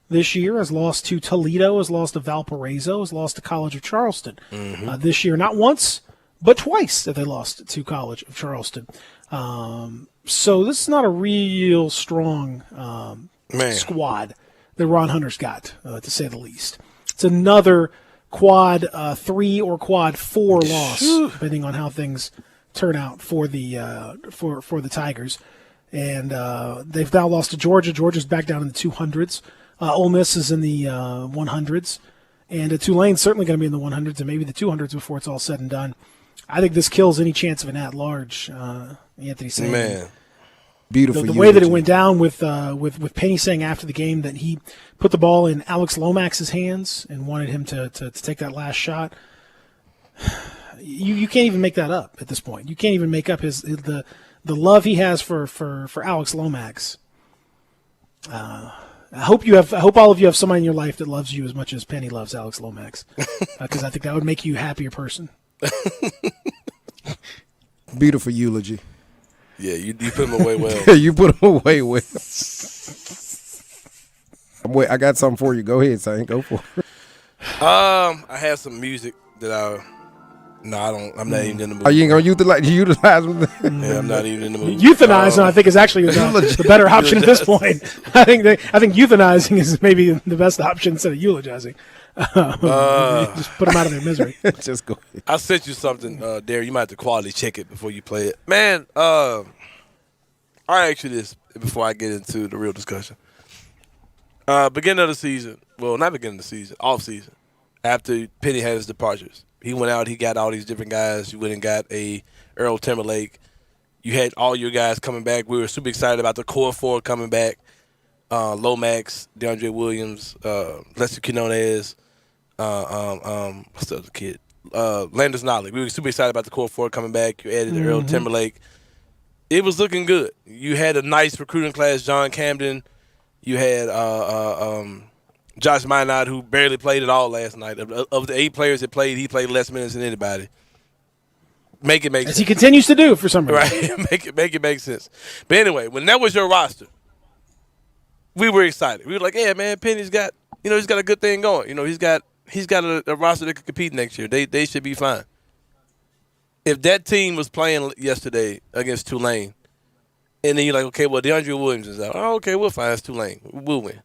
this year, has lost to Toledo, has lost to Valparaiso, has lost to College of Charleston this year. Not once, but twice that they lost to College of Charleston. So this is not a real strong squad that Ron Hunter's got, to say the least. It's another quad 3 or quad 4 loss, depending on how things turn out for the Tigers. And they've now lost to Georgia. Georgia's back down in the 200s. Ole Miss is in the 100s. And Tulane's certainly going to be in the 100s and maybe the 200s before it's all said and done. I think this kills any chance of an at-large, Anthony saying. Man. Beautiful. The way that it went down with Penny saying after the game that he put the ball in Alex Lomax's hands and wanted him to take that last shot. You can't even make that up at this point. You can't even make up the love he has for Alex Lomax. I hope all of you have somebody in your life that loves you as much as Penny loves Alex Lomax, because I think that would make you a happier person. Beautiful eulogy. Yeah, you put him away well. You put him away well. I got something for you. Go ahead, Saint. Go for it. I have some music that I'm not even in the mood. Are you going to utilize them? Yeah, I'm not even in the mood. Euthanizing, I think, is actually the better option at this point. I think euthanizing is maybe the best option instead of eulogizing. Just put them out of their misery. Just go ahead. I sent you something, Derek. You might have to quality check it before you play it. Man, I'll ask you this before I get into the real discussion. Beginning of the season, well, not beginning of the season, off season, after Penny had his departures. He went out, he got all these different guys. You went and got a Earl Timberlake. You had all your guys coming back. We were super excited about the core four coming back. Lomax, DeAndre Williams, Lester Quinones, what's the other kid? Landis Nolley. We were super excited about the core four coming back. You added Earl Timberlake. It was looking good. You had a nice recruiting class, John Camden. You had Josh Minot, who barely played at all last night. Of the 8 players that played, he played less minutes than anybody. Make it make sense. As he continues to do for some reason. Right. make it make sense. But anyway, when that was your roster, we were excited. We were like, yeah, man, Penny's got, he's got a good thing going. He's got a roster that could compete next year. They should be fine. If that team was playing yesterday against Tulane, and then you're like, okay, well, DeAndre Williams is out. Oh, okay, we'll find it's Tulane. We'll win.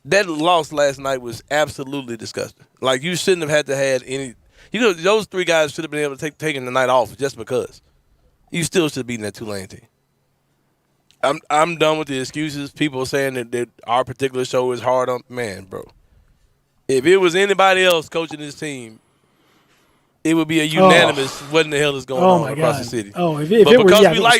That loss last night was absolutely disgusting. Like, you shouldn't have had to have any. Those 3 guys should have been able to taking the night off just because. You still should have beaten that Tulane team. I'm done with the excuses. People saying that our particular show is hard on. Man, bro. If it was anybody else coaching this team, it would be a unanimous what in the hell is going on across the city. Oh, if it was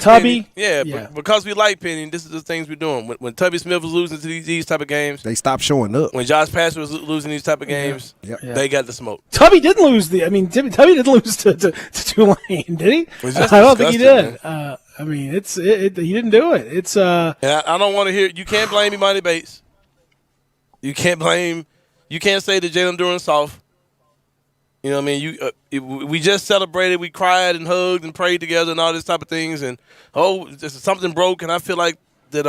Tubby. Penny, because we like Penny, this is the things we're doing. When Tubby Smith was losing to these type of games, they stopped showing up. When Josh Pastor was losing these type of games, they got the smoke. Tubby didn't lose Tubby didn't lose to Tulane, did he? I don't think he did. He didn't do it. It's and I don't want to hear. You can't blame Imani Bates. You can't say that Jalen Duran's soft. You know what I mean? We just celebrated. We cried and hugged and prayed together and all this type of things. And, something broke. And I feel like that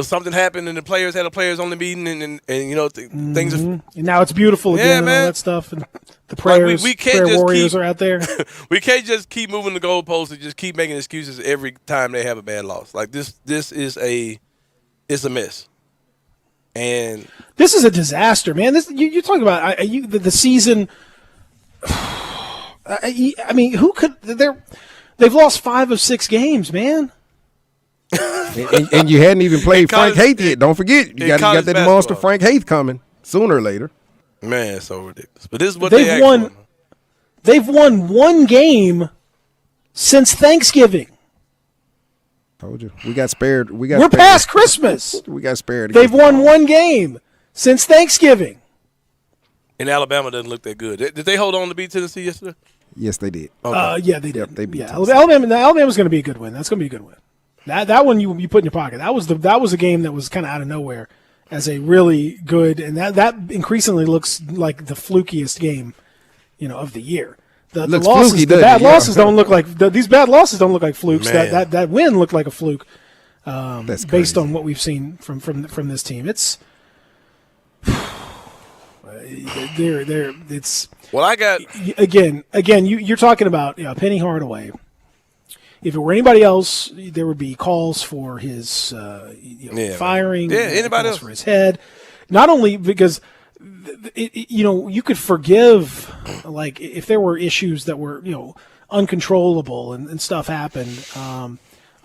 something happened and the players had a players only meeting and things. And now it's beautiful again and all that stuff. And the prayers, we can't prayer just warriors are out there. We can't just keep moving the goalposts and just keep making excuses every time they have a bad loss. Like this is it's a mess. And this is a disaster, man. You're talking about the season. I mean, who could? They've lost 5 of 6 games, man. and you hadn't even played Frank Haith yet. Don't forget, you got that monster Frank Haith coming sooner or later. Man, it's so ridiculous. But this is what they've won. They've won 1 game since Thanksgiving. Told you, we got spared. We're past Christmas. We got spared. They've won 1 game since Thanksgiving. And Alabama doesn't look that good. Did they hold on to beat Tennessee yesterday? Yes, they did. Okay. Yeah, they did. Yep, they beat Alabama's going to be a good win. That's going to be a good win. That one you put in your pocket. That was a game that was kind of out of nowhere as a really good, and that increasingly looks like the flukiest game, of the year. The bad losses don't look like these bad losses don't look like flukes. Man. That win looked like a fluke. That's based on what we've seen from this team. It's it's. Well, I got again. You're talking about Penny Hardaway. If it were anybody else, there would be calls for his firing. Yeah, anybody else for his head. Not only because you could forgive, like if there were issues that were uncontrollable and stuff happened.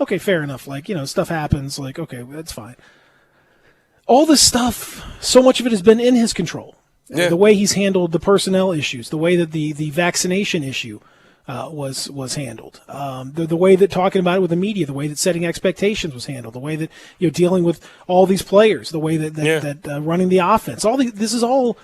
Okay, fair enough. Like stuff happens. Like okay, that's fine. All this stuff, so much of it has been in his control. Yeah. The way he's handled the personnel issues, the way that the vaccination issue was handled, the way that talking about it with the media, the way that setting expectations was handled, the way that dealing with all these players, the way that running the offense, this is all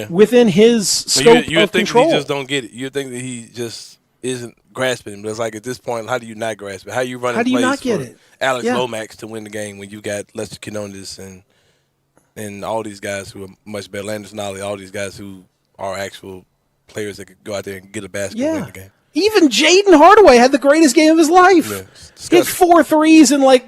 within his scope you of think control. He just don't get it. You think that he just isn't grasping it. But it's like at this point, how do you not grasp it? How you running How do you plays not get for it? Alex Yeah. Lomax to win the game when you got Lester Quinones and all these guys who are much better, Landis Nolly, all these guys who are actual players that could go out there and get a basket and win the game. Even Jaden Hardaway had the greatest game of his life. He hit 4 threes in like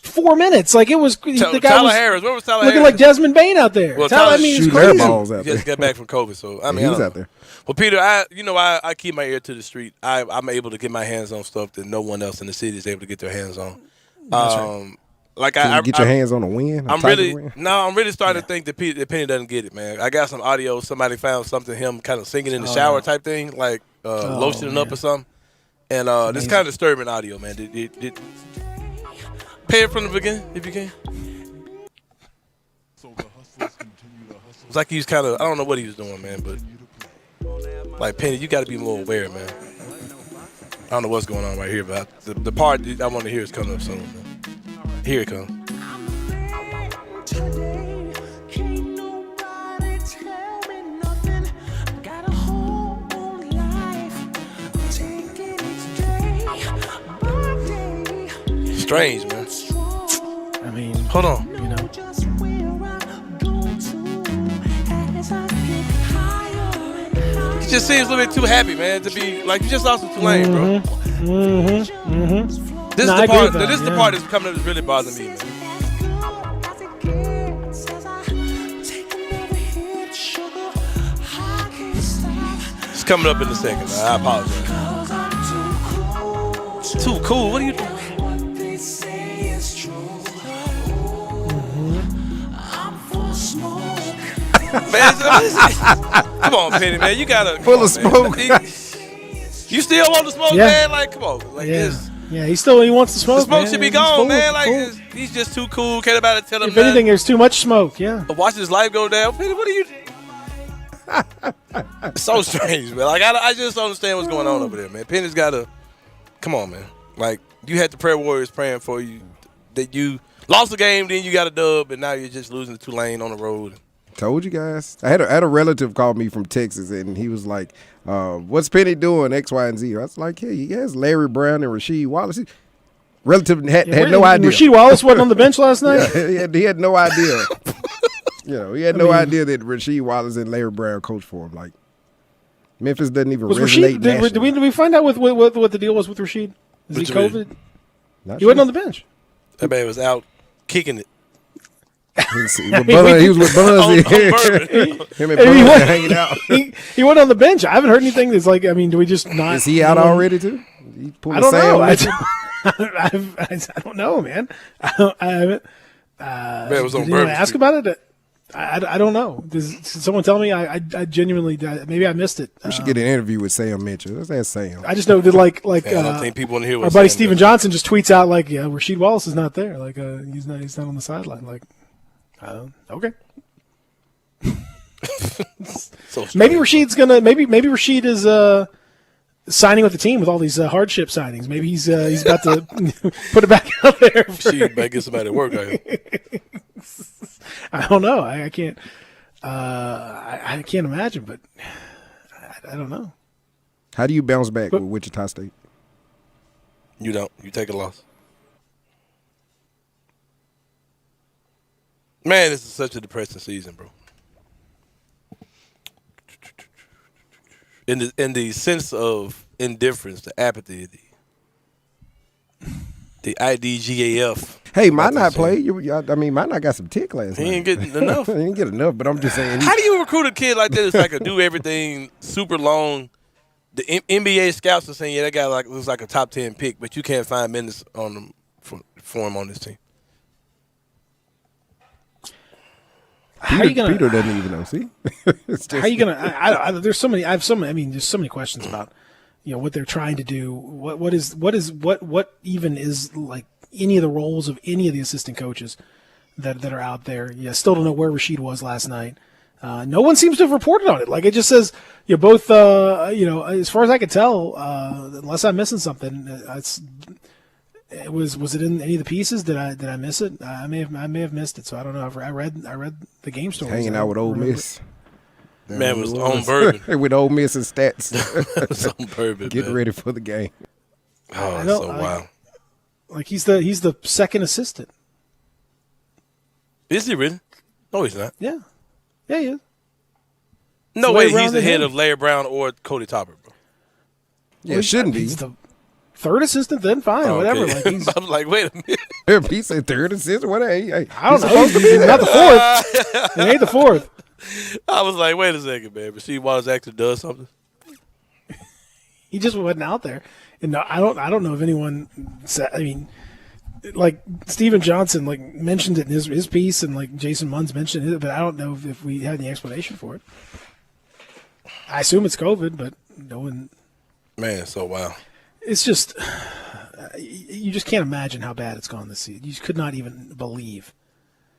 4 minutes. Like it was the guy Tyler was Harris. Where was Tyler looking Harris? like Desmond Bain out there. Well, Tyler, I mean, it's shooting crazy. airballs out He just got back from COVID, so I mean, he I was don't out know. there. Well, Peter, I keep my ear to the street. I'm able to get my hands on stuff that no one else in the city is able to get their hands on. That's right. Like Can you get your hands on a win? I'm really starting to think that Penny doesn't get it, man. I got some audio. Somebody found something him kind of singing in the shower type thing, like lotioning up or something. And this kind of disturbing audio, man. Did play it from the beginning if you can. It's like he was kind of, I don't know what he was doing, man, but like Penny, you got to be more aware, man. I don't know what's going on right here, but the part I want to hear is coming up soon, man. Here it comes. Strange, man. I mean, hold on. He just seems a little bit too happy, man, to be like you just lost to Tulane, bro. This is the part. This is the part that's coming up that's really bothering me, man. It's coming up in a second. Man. I apologize. Too cool. What are you doing? Man, come on, Penny, man. You gotta full of smoke. You still want to smoke, man? Like, come on, like this. Yeah, he wants to smoke. The smoke man. should be He's gone, full, man. Like full. he's just too cool. Can't nobody tell him. If anything, there's too much smoke. Yeah. Watch his life go down. Penny, what are you? It's so strange, man. Like I just don't understand what's going on over there, man. Penny's gotta. Come on, man. Like you had the prayer warriors praying for you that you lost the game, then you got a dub, and now you're just losing to Tulane on the road. Told you guys. I had a relative call me from Texas, and he was like, what's Penny doing, X, Y, and Z? I was like, hey, he has Larry Brown and Rasheed Wallace. Relative had no idea. Rasheed Wallace wasn't on the bench last night? Yeah, he had no idea. He had no idea that Rasheed Wallace and Larry Brown coached for him. Like, Memphis doesn't even resonate nationally. Did we find out what the deal was with Rasheed? Is he COVID? Not He wasn't on the bench. That man was out kicking it He was with Buzz. Him and Buzz hanging out. He went on the bench. I haven't heard anything that's like, I mean, do we just not? Is he out already too? I don't know. I don't know, man. I haven't. Man, it was on did anyone Bourbon ask Street. about it? I don't know. Did someone tell me? I genuinely, maybe I missed it. We should get an interview with Sam Mitchell. Let's ask Sam. I just know that like I don't think people want to hear what our buddy Sam Steven does. Johnson just tweets out like, yeah, Rasheed Wallace is not there. Like he's not on the sideline. Like, okay. Maybe Rasheed is signing with the team with all these hardship signings. Maybe he's about to put it back out there. Rasheed might get somebody to work on him. I don't know. I can't. I can't imagine, but I don't know. How do you bounce back with Wichita State? You don't. You take a loss. Man, this is such a depressing season, bro. In the sense of indifference, the apathy, the IDGAF. Hey, might not play. Might not got some tick last night. He ain't getting enough. He ain't get enough, but I'm just saying. How do you recruit a kid like that? It's like a do everything super long. The NBA scouts are saying, yeah, that guy looks like a top 10 pick, but you can't find minutes on him for him on this team. Peter doesn't even know. See, how are you gonna? There's so many. I have so many. I mean, there's so many questions about what they're trying to do. What even is like any of the roles of any of the assistant coaches that are out there. Yeah, still don't know where Rasheed was last night. No one seems to have reported on it. Like it just says both. As far as I could tell, unless I'm missing something, was it in any of the pieces? Did I miss it? I may have missed it. So I don't know. I read the game stories. Hanging out with Ole Miss. Man, was on bourbon. With Ole Miss and stats. It's on bourbon. Getting ready for the game. Oh, it's so wild. Like he's the second assistant. Is he really? No, he's not. Yeah, he is. No way. He's the head of Larry Brown or Cody Topper, bro. Yeah, it shouldn't be. He's the third assistant, then fine, whatever. Like I'm like, wait a minute. He said third assistant. What? I don't know. He's not the fourth. He ain't the fourth. I was like, wait a second, man. Rasheed Wallace actually does something. He just wasn't out there, and I don't know if anyone said. I mean, like Steven Johnson mentioned it in his piece, and like Jason Munn's mentioned it, but I don't know if we had any explanation for it. I assume it's COVID, but no one. Man, so wow. It's just you just can't imagine how bad it's gone this season. You could not even believe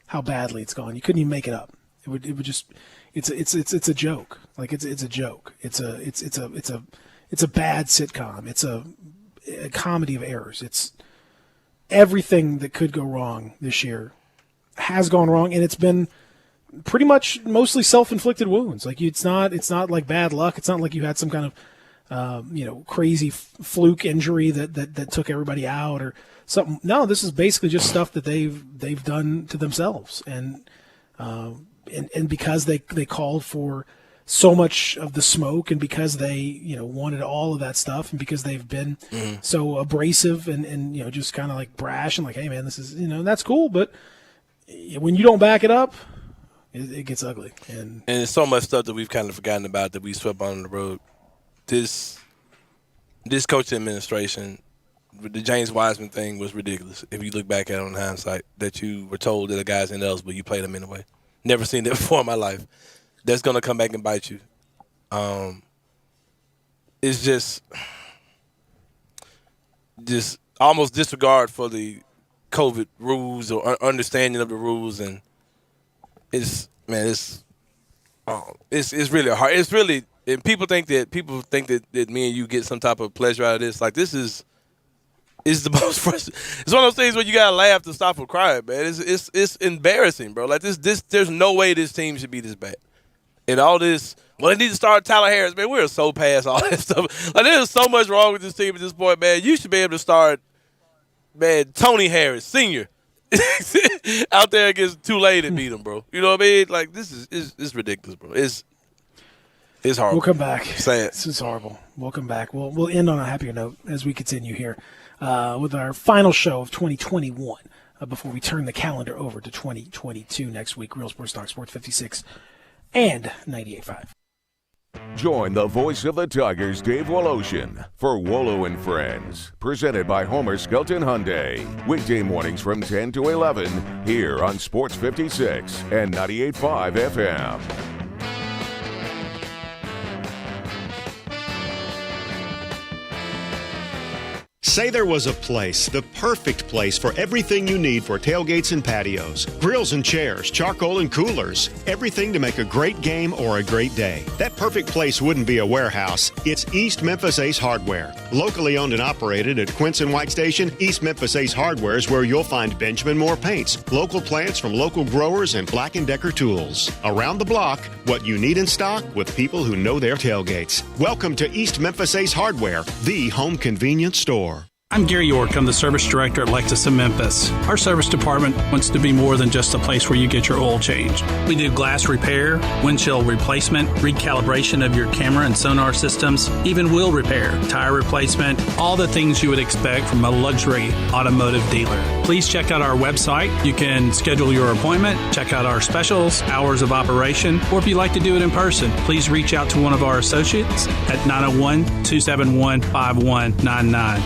how badly it's gone. You couldn't even make it up. It would just it's a joke. Like it's a joke. It's a bad sitcom. It's a comedy of errors. It's everything that could go wrong this year has gone wrong, and it's been pretty much mostly self-inflicted wounds. Like it's not like bad luck. It's not like you had some kind of crazy fluke injury that took everybody out or something. No, this is basically just stuff that they've done to themselves, and because they called for so much of the smoke, and because they wanted all of that stuff, and because they've been so abrasive and just kind of like brash and like, hey man, this is that's cool, but when you don't back it up, it gets ugly. And there's so much stuff that we've kind of forgotten about that we swept on the road. This coaching administration, the James Wiseman thing was ridiculous. If you look back at it in hindsight, that you were told that the guy's in else, but you played him anyway. Never seen that before in my life. That's gonna come back and bite you. It's just almost disregard for the COVID rules or understanding of the rules, and it's really hard. It's really. And people think that me and you get some type of pleasure out of this. Like this is the most frustrating. It's one of those things where you gotta laugh to stop from crying, man. It's embarrassing, bro. Like this there's no way this team should be this bad. And all this, well, they need to start Tyler Harris, man. We're so past all that stuff. Like there's so much wrong with this team at this point, man. You should be able to start, man, Tony Harris, Sr. out there against Tulane and beat him, bro. You know what I mean? Like this is ridiculous, bro. It's horrible. We'll come back. Sad. This is horrible. We'll come back. We'll end on a happier note as we continue here with our final show of 2021 before we turn the calendar over to 2022 next week. Real Sports Talk, Sports 56 and 98.5. Join the voice of the Tigers, Dave Woloshin, for Wolo and Friends, presented by Homer Skelton Hyundai. Weekday mornings from 10 to 11 here on Sports 56 and 98.5 FM. Say there was a place, the perfect place for everything you need for tailgates and patios. Grills and chairs, charcoal and coolers. Everything to make a great game or a great day. That perfect place wouldn't be a warehouse. It's East Memphis Ace Hardware. Locally owned and operated at Quince and White Station, East Memphis Ace Hardware is where you'll find Benjamin Moore paints, local plants from local growers, and Black & Decker tools. Around the block, what you need in stock with people who know their tailgates. Welcome to East Memphis Ace Hardware, the home convenience store. I'm Gary York. I'm the service director at Lexus of Memphis. Our service department wants to be more than just a place where you get your oil changed. We do glass repair, windshield replacement, recalibration of your camera and sonar systems, even wheel repair, tire replacement, all the things you would expect from a luxury automotive dealer. Please check out our website. You can schedule your appointment, check out our specials, hours of operation, or if you'd like to do it in person, please reach out to one of our associates at 901-271-5199.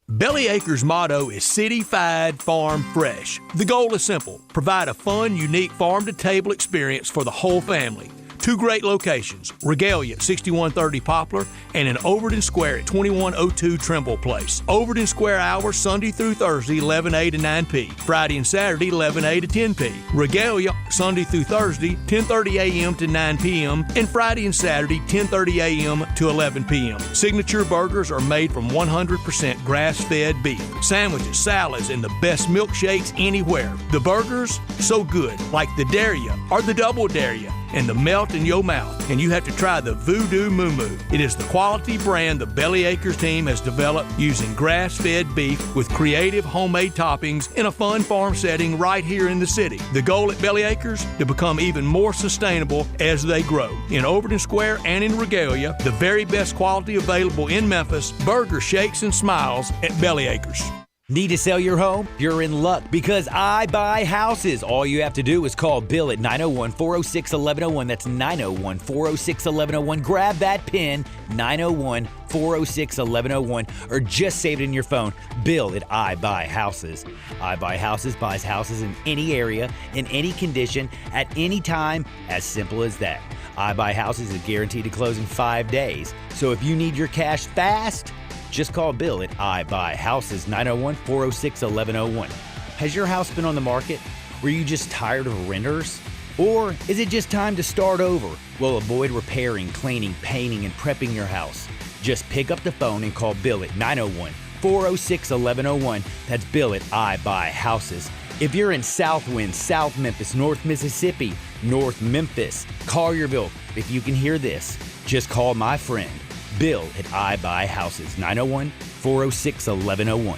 Belly Acres' motto is City-Fied Farm Fresh. The goal is simple: provide a fun, unique farm-to-table experience for the whole family. 2 great locations, Regalia at 6130 Poplar and in Overton Square at 2102 Trimble Place. Overton Square hours Sunday through Thursday 11A to 9P, Friday and Saturday 11A to 10P. Regalia Sunday through Thursday 10:30 a.m. to 9 p.m. and Friday and Saturday 10:30 a.m. to 11 p.m. Signature burgers are made from 100% grass-fed beef. Sandwiches, salads, and the best milkshakes anywhere. The burgers, so good, like the Daria or the Double Daria, and the melt in your mouth. And you have to try the Voodoo Moo Moo. It is the quality brand the Belly Acres team has developed using grass-fed beef with creative homemade toppings in a fun farm setting right here in the city. The goal at Belly Acres, to become even more sustainable as they grow. In Overton Square and in Regalia, the very best quality available in Memphis, burger shakes and smiles at Belly Acres. Need to sell your home? You're in luck because I buy houses. All you have to do is call Bill at 901-406-1101. That's 901-406-1101. Grab that pin, 901-406-1101, or just save it in your phone. Bill at I Buy Houses. I Buy Houses buys houses in any area, in any condition, at any time. As simple as that. I Buy Houses is guaranteed to close in 5 days. So if you need your cash fast, just call Bill at I Buy Houses, 901-406-1101. Has your house been on the market? Were you just tired of renters? Or is it just time to start over? Well, avoid repairing, cleaning, painting, and prepping your house. Just pick up the phone and call Bill at 901-406-1101. That's Bill at I Buy Houses. If you're in Southwind, South Memphis, North Mississippi, North Memphis, Collierville, if you can hear this, just call my friend Bill at I Buy Houses, 901-406-1101.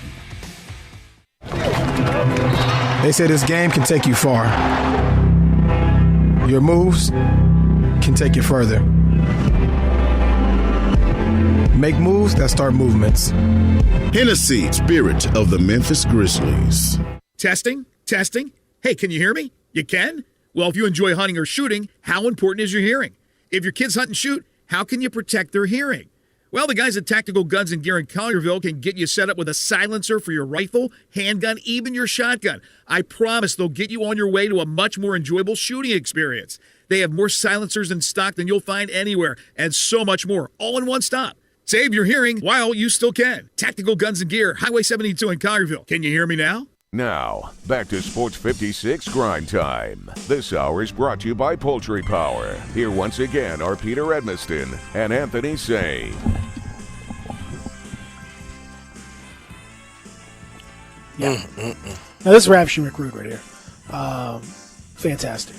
They say this game can take you far. Your moves can take you further. Make moves that start movements. Hennessy, spirit of the Memphis Grizzlies. Testing? Hey, can you hear me? You can? Well, if you enjoy hunting or shooting, how important is your hearing? If your kids hunt and shoot, how can you protect their hearing? Well, the guys at Tactical Guns and Gear in Collierville can get you set up with a silencer for your rifle, handgun, even your shotgun. I promise they'll get you on your way to a much more enjoyable shooting experience. They have more silencers in stock than you'll find anywhere, and so much more, all in one stop. Save your hearing while you still can. Tactical Guns and Gear, Highway 72 in Collierville. Can you hear me now? Now, back to Sports 56 Grind Time. This hour is brought to you by Poultry Power. Here once again are Peter Edmiston and Anthony Sane. Yeah. Now this is Ravishing McRude right here. Fantastic.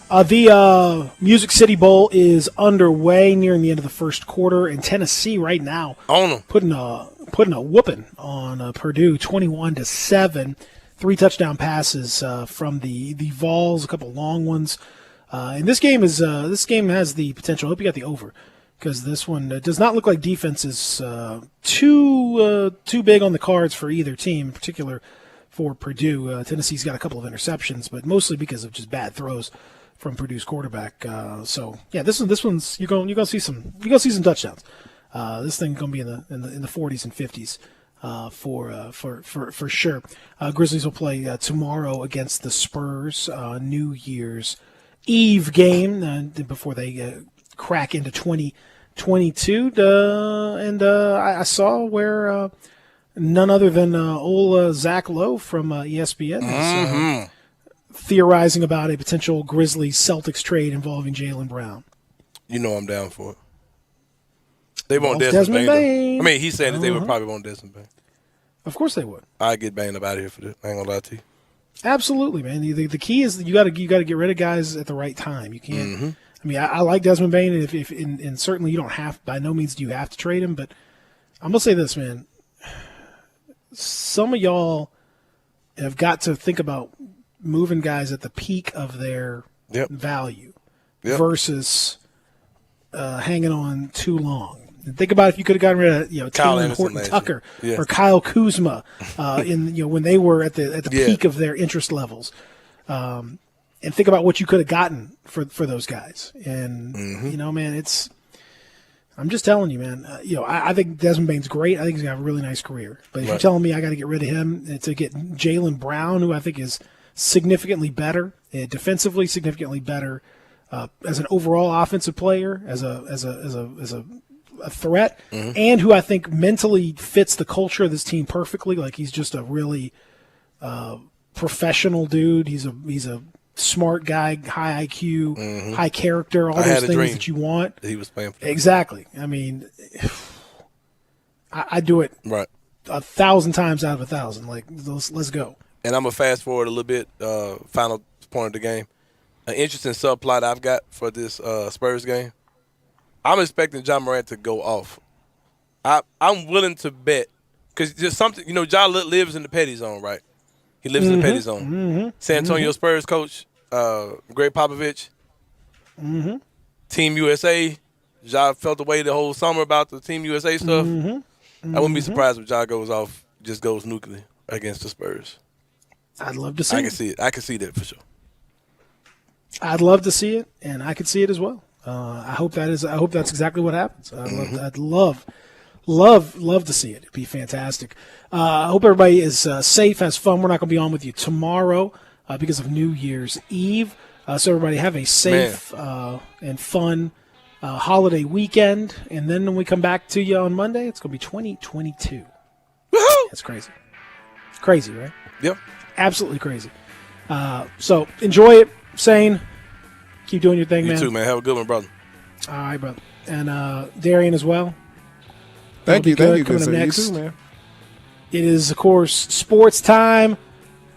The Music City Bowl is underway, nearing the end of the first quarter, and Tennessee right now putting a whooping on Purdue, 21-7. 3 touchdown passes from the Vols, a couple long ones, and this game has the potential. I hope you got the over, because this one does not look like defense is too big on the cards for either team. In particular, for Purdue. Tennessee's got a couple of interceptions, but mostly because of just bad throws from Purdue's quarterback. This one's you're gonna see some touchdowns. This thing's gonna be in the 40s and 50s for sure. Grizzlies will play tomorrow against the Spurs. New Year's Eve game before they crack into 2022. I saw where none other than old Zach Lowe from ESPN is theorizing about a potential Grizzlies Celtics trade involving Jaylen Brown. You know I'm down for it. They want Desmond Bane. I mean, he's saying that they would probably want Desmond Bane. Of course they would. I'd get Bane up out of here for this. I ain't gonna lie to you. Absolutely, man. The key is you got to get rid of guys at the right time. You can't. I mean, I like Desmond Bane, and certainly you don't have. By no means do you have to trade him. But I'm gonna say this, man. Some of y'all have got to think about moving guys at the peak of their value versus hanging on too long. And think about if you could have gotten rid of Taylor Horton Tucker or Kyle Kuzma when they were at the peak of their interest levels, and think about what you could have gotten for those guys. And man, I'm just telling you, man. I think Desmond Bane's great. I think he's gonna have a really nice career. But if you're telling me I got to get rid of him to get Jaylen Brown, who I think is significantly better, defensively significantly better, as an overall offensive player, as a threat, and who I think mentally fits the culture of this team perfectly. Like he's just a really professional dude. He's a smart guy, high IQ, high character, all those things that you want. He was playing for exactly. I mean, I do it 1,000 times out of 1,000. Like let's go. And I'm gonna fast forward a little bit. Final point of the game. An interesting subplot I've got for this Spurs game. I'm expecting John Morant to go off. I'm willing to bet because there's something. John lives in the petty zone, right? He lives in the petty zone. San Antonio Spurs coach, Greg Popovich, Team USA. Ja felt the way the whole summer about the Team USA stuff. I wouldn't be surprised if Ja goes off, just goes nuclear against the Spurs. I'd love to see I can see it. I can see that for sure. I'd love to see it, and I could see it as well. I hope that's exactly what happens. I'd love to see it. It'd be fantastic. I hope everybody is safe, has fun. We're not going to be on with you tomorrow because of New Year's Eve. So everybody have a safe and fun holiday weekend. And then when we come back to you on Monday, it's going to be 2022. That's crazy. It's crazy, right? Yep. Absolutely crazy. So enjoy it, Sane. Keep doing your thing, man. You too, man. Have a good one, brother. All right, brother. And Darian as well. Thank you, Coming up next. You too, man. It is, of course, sports time.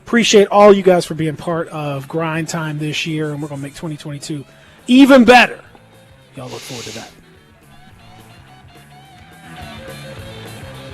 Appreciate all you guys for being part of Grind Time this year, and we're going to make 2022 even better. Y'all look forward to that.